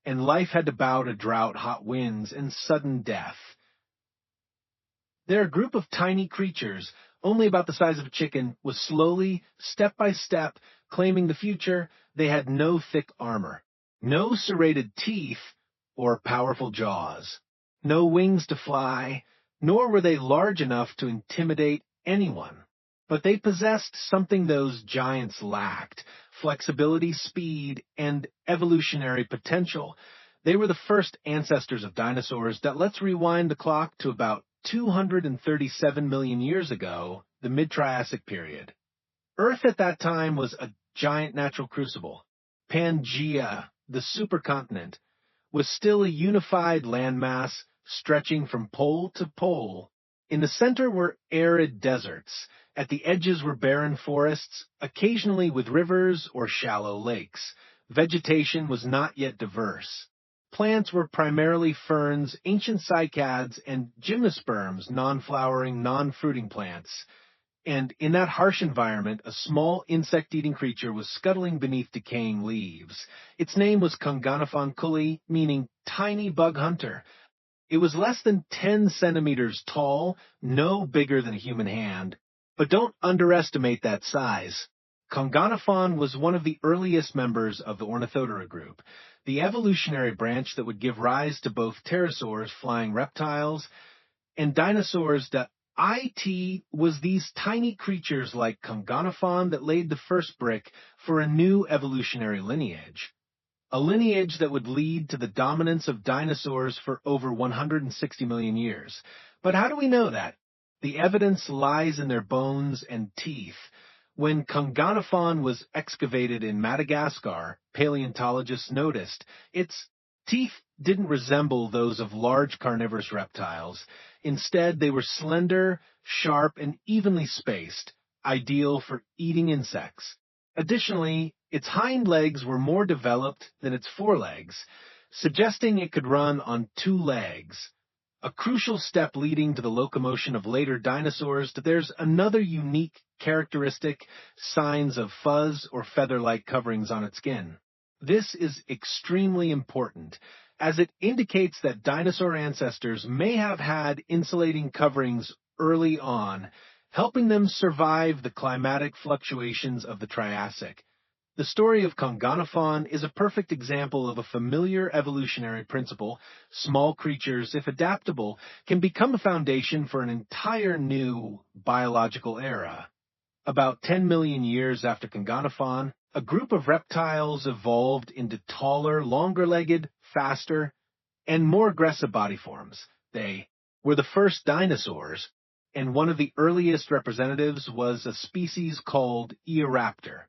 and life had to bow to drought, hot winds, and sudden death. Their group of tiny creatures, only about the size of a chicken, was slowly, step by step, claiming the future. They had no thick armor, no serrated teeth or powerful jaws, no wings to fly, nor were they large enough to intimidate anyone. But they possessed something those giants lacked: flexibility, speed, and evolutionary potential. They were the first ancestors of dinosaurs. Let's rewind the clock to about 237 million years ago, the mid-Triassic period. Earth at that time was a giant natural crucible. Pangea, the supercontinent, was still a unified landmass stretching from pole to pole. In the center were arid deserts. At the edges were barren forests, occasionally with rivers or shallow lakes. Vegetation was not yet diverse. Plants were primarily ferns, ancient cycads, and gymnosperms, non-flowering, non-fruiting plants. And in that harsh environment, a small insect-eating creature was scuttling beneath decaying leaves. Its name was Konganafon, meaning tiny bug hunter. It was less than 10 centimeters tall, no bigger than a human hand. But don't underestimate that size. Konganafon was one of the earliest members of the Ornithodira group, the evolutionary branch that would give rise to both pterosaurs, flying reptiles, and dinosaurs. It was these tiny creatures like Konganafon that laid the first brick for a new evolutionary lineage. A lineage that would lead to the dominance of dinosaurs for over 160 million years. But how do we know that? The evidence lies in their bones and teeth. When Konganafon was excavated in Madagascar, paleontologists noticed its teeth didn't resemble those of large carnivorous reptiles. Instead, they were slender, sharp, and evenly spaced, ideal for eating insects. Additionally, its hind legs were more developed than its forelegs, suggesting it could run on two legs. A crucial step leading to the locomotion of later dinosaurs. There's another unique characteristic: signs of fuzz or feather-like coverings on its skin. This is extremely important, as it indicates that dinosaur ancestors may have had insulating coverings early on, helping them survive the climatic fluctuations of the Triassic. The story of Konganafon is a perfect example of a familiar evolutionary principle. Small creatures, if adaptable, can become a foundation for an entire new biological era. About 10 million years after Konganafon, a group of reptiles evolved into taller, longer-legged, faster, and more aggressive body forms. They were the first dinosaurs, and one of the earliest representatives was a species called Eoraptor.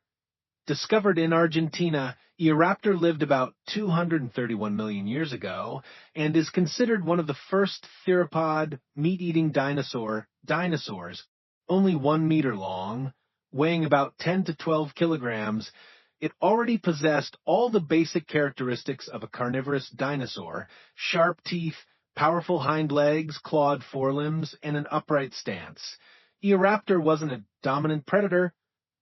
Discovered in Argentina, Eoraptor lived about 231 million years ago and is considered one of the first theropod, meat-eating dinosaurs, only 1 meter long, weighing about 10 to 12 kilograms. It already possessed all the basic characteristics of a carnivorous dinosaur: sharp teeth, powerful hind legs, clawed forelimbs, and an upright stance. Eoraptor wasn't a dominant predator,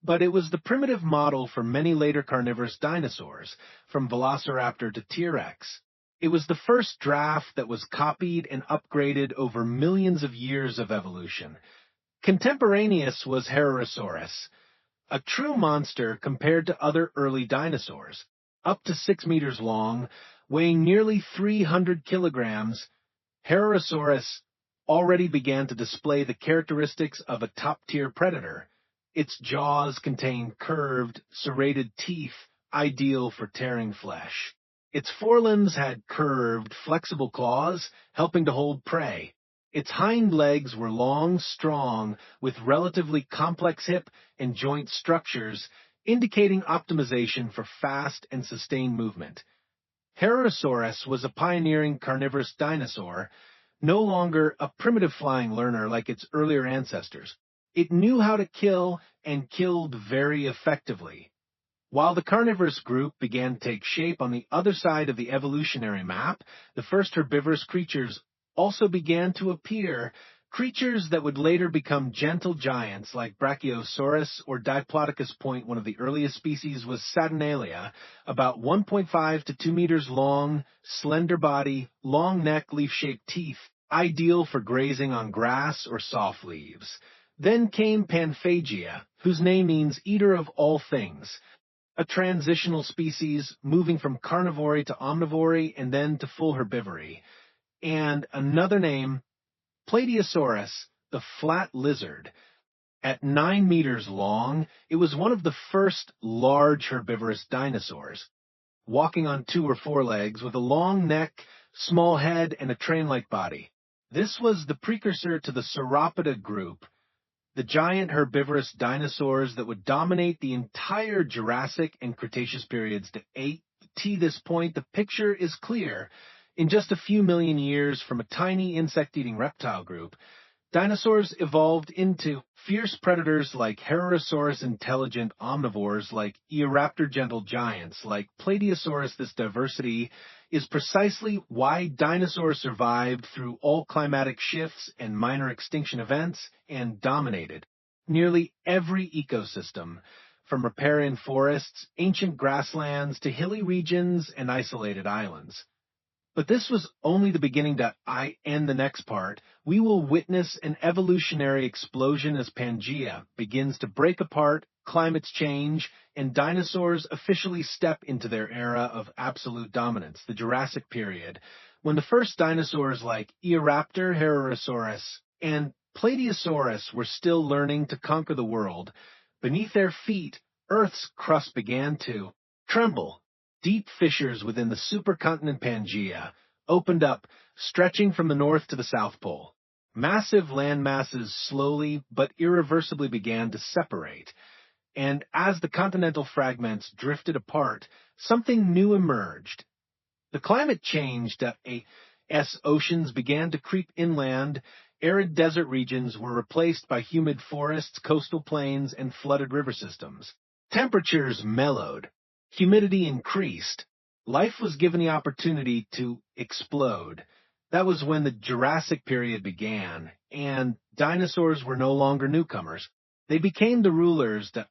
but it was the primitive model for many later carnivorous dinosaurs, from Velociraptor to T-Rex. It was the first draft that was copied and upgraded over millions of years of evolution. Contemporaneous was Herrerasaurus, a true monster compared to other early dinosaurs. Up to 6 meters long, weighing nearly 300 kilograms, Herrerasaurus already began to display the characteristics of a top-tier predator. Its jaws contained curved, serrated teeth, ideal for tearing flesh. Its forelimbs had curved, flexible claws, helping to hold prey. Its hind legs were long, strong, with relatively complex hip and joint structures, indicating optimization for fast and sustained movement. Herrerasaurus was a pioneering carnivorous dinosaur, no longer a primitive flying learner like its earlier ancestors. It knew how to kill and killed very effectively. While the carnivorous group began to take shape on the other side of the evolutionary map, the first herbivorous creatures also began to appear, creatures that would later become gentle giants like Brachiosaurus or Diplodocus. One of the earliest species was Saturnalia, about 1.5 to 2 meters long, slender body, long neck, leaf-shaped teeth, ideal for grazing on grass or soft leaves. Then came Pangea, whose name means eater of all things, a transitional species moving from carnivory to omnivory and then to full herbivory. And another name, Plateosaurus, the flat lizard. At 9 meters long, it was one of the first large herbivorous dinosaurs, walking on 2 or 4 legs with a long neck, small head, and a train-like body. This was the precursor to the Sauropoda group, the giant herbivorous dinosaurs that would dominate the entire Jurassic and Cretaceous periods. To this point, the picture is clear. In just a few million years from a tiny insect-eating reptile group, dinosaurs evolved into fierce predators like Heterosaurus, intelligent omnivores like Eoraptor, gentle giants like Plateosaurus. This diversity is precisely why dinosaurs survived through all climatic shifts and minor extinction events and dominated nearly every ecosystem, from riparian forests, ancient grasslands, to hilly regions and isolated islands. But this was only the beginning. In the next part, we will witness an evolutionary explosion as Pangea begins to break apart, climates change, and dinosaurs officially step into their era of absolute dominance, the Jurassic period, when the first dinosaurs like Eoraptor, Heterosaurus, and Plateosaurus were still learning to conquer the world. Beneath their feet, Earth's crust began to tremble. Deep fissures within the supercontinent Pangea opened up, stretching from the north to the South Pole. Massive land masses slowly but irreversibly began to separate, and as the continental fragments drifted apart, something new emerged. The climate changed. Oceans began to creep inland. Arid desert regions were replaced by humid forests, coastal plains, and flooded river systems. Temperatures mellowed. Humidity increased. Life was given the opportunity to explode. That was when the Jurassic period began, and dinosaurs were no longer newcomers. They became the rulers. The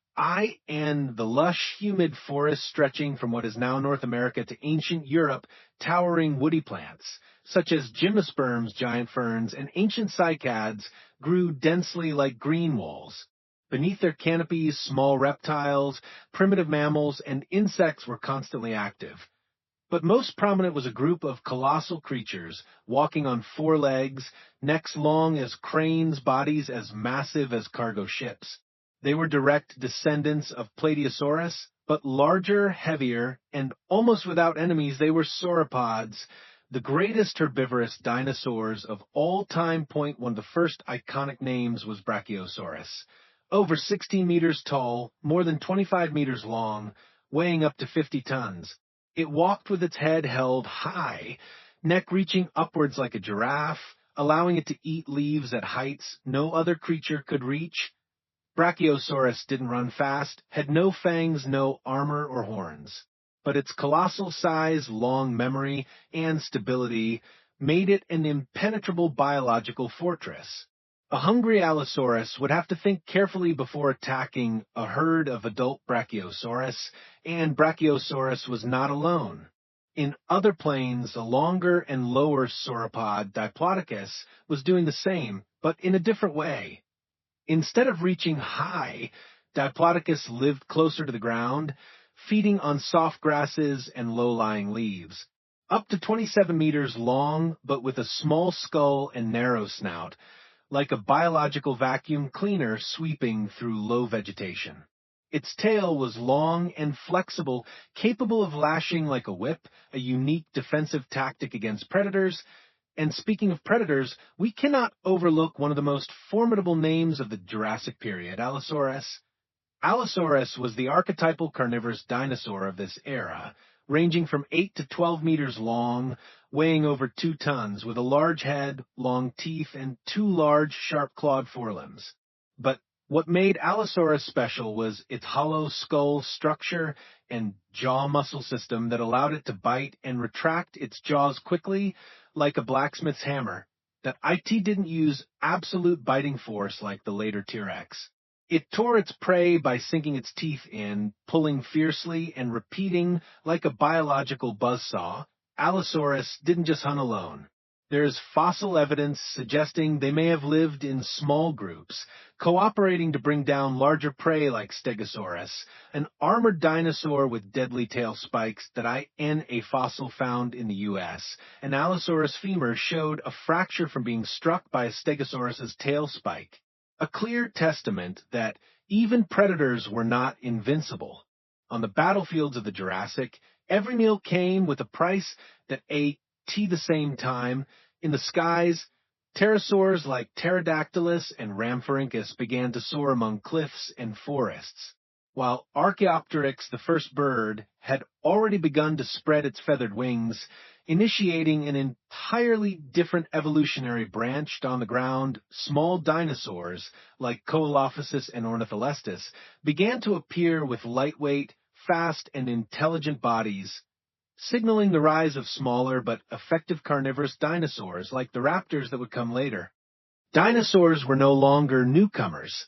lush, humid forests stretching from what is now North America to ancient Europe, towering woody plants, such as gymnosperms, giant ferns, and ancient cycads, grew densely like green walls. Beneath their canopies, small reptiles, primitive mammals, and insects were constantly active. But most prominent was a group of colossal creatures, walking on 4 legs, necks long as cranes, bodies as massive as cargo ships. They were direct descendants of Plateosaurus, but larger, heavier, and almost without enemies. They were sauropods, the greatest herbivorous dinosaurs of all time. One of the first iconic names was Brachiosaurus. Over 16 meters tall, more than 25 meters long, weighing up to 50 tons. It walked with its head held high, neck reaching upwards like a giraffe, allowing it to eat leaves at heights no other creature could reach. Brachiosaurus didn't run fast, had no fangs, no armor or horns. But its colossal size, long memory, and stability made it an impenetrable biological fortress. A hungry Allosaurus would have to think carefully before attacking a herd of adult Brachiosaurus, and Brachiosaurus was not alone. In other planes, a longer and lower sauropod, Diplodocus, was doing the same, but in a different way. Instead of reaching high, Diplodocus lived closer to the ground, feeding on soft grasses and low-lying leaves. Up to 27 meters long, but with a small skull and narrow snout, like a biological vacuum cleaner sweeping through low vegetation. Its tail was long and flexible, capable of lashing like a whip, a unique defensive tactic against predators. And speaking of predators, we cannot overlook one of the most formidable names of the Jurassic period, Allosaurus. Allosaurus was the archetypal carnivorous dinosaur of this era, ranging from 8 to 12 meters long, weighing over 2 tons, with a large head, long teeth, and 2 large, sharp-clawed forelimbs. But What made Allosaurus special was its hollow skull structure and jaw muscle system that allowed it to bite and retract its jaws quickly like a blacksmith's hammer. That IT didn't use absolute biting force like the later T-Rex. It tore its prey by sinking its teeth in, pulling fiercely, and repeating like a biological buzzsaw. Allosaurus didn't just hunt alone. There's fossil evidence suggesting they may have lived in small groups, cooperating to bring down larger prey like Stegosaurus, an armored dinosaur with deadly tail spikes that in a fossil found in the U.S. An Allosaurus femur showed a fracture from being struck by a Stegosaurus's tail spike, a clear testament that even predators were not invincible. On the battlefields of the Jurassic, every meal came with a price that ate the same time. In the skies, pterosaurs like Pterodactylus and Rhamphorhynchus began to soar among cliffs and forests, while Archaeopteryx, the first bird, had already begun to spread its feathered wings, initiating an entirely different evolutionary branch. On the ground. Small dinosaurs, like Coelophysis and Ornitholestes, began to appear with lightweight, fast, and intelligent bodies, signaling the rise of smaller but effective carnivorous dinosaurs like the raptors that would come later. Dinosaurs were no longer newcomers.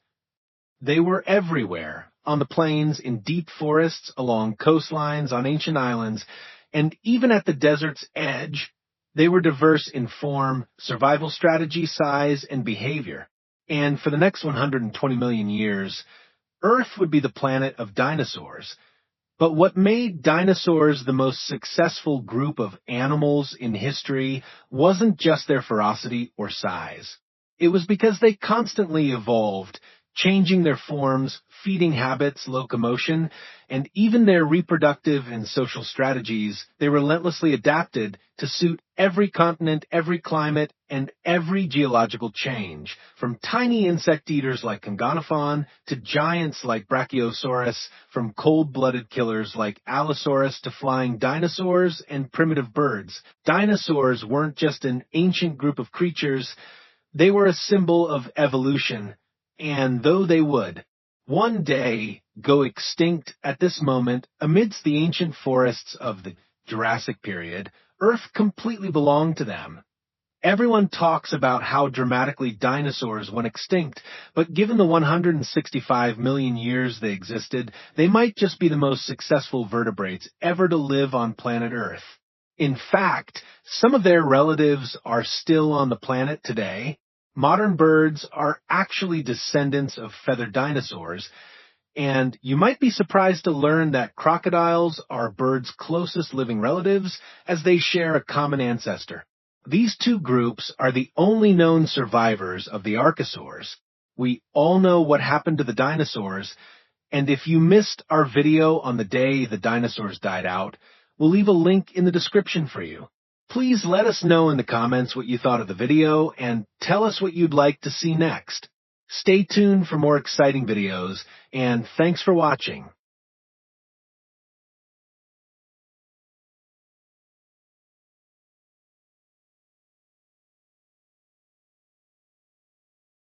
They were everywhere, on the plains, in deep forests, along coastlines, on ancient islands, and even at the desert's edge. They were diverse in form, survival strategy, size, and behavior. And for the next 120 million years, Earth would be the planet of dinosaurs. But what made dinosaurs the most successful group of animals in history wasn't just their ferocity or size. It was because they constantly evolved, changing their forms, feeding habits, locomotion, and even their reproductive and social strategies. They relentlessly adapted to suit every continent, every climate, and every geological change, from tiny insect eaters like Congonophon to giants like Brachiosaurus, from cold-blooded killers like Allosaurus to flying dinosaurs and primitive birds. Dinosaurs weren't just an ancient group of creatures, they were a symbol of evolution. And though they would one day go extinct at this moment, amidst the ancient forests of the Jurassic period, Earth completely belonged to them. Everyone talks about how dramatically dinosaurs went extinct, but given the 165 million years they existed, they might just be the most successful vertebrates ever to live on planet Earth. In fact, some of their relatives are still on the planet today. Modern birds are actually descendants of feathered dinosaurs, and you might be surprised to learn that crocodiles are birds' closest living relatives, as they share a common ancestor. These two groups are the only known survivors of the archosaurs. We all know what happened to the dinosaurs, and if you missed our video on the day the dinosaurs died out, we'll leave a link in the description for you. Please let us know in the comments what you thought of the video and tell us what you'd like to see next. Stay tuned for more exciting videos, and thanks for watching.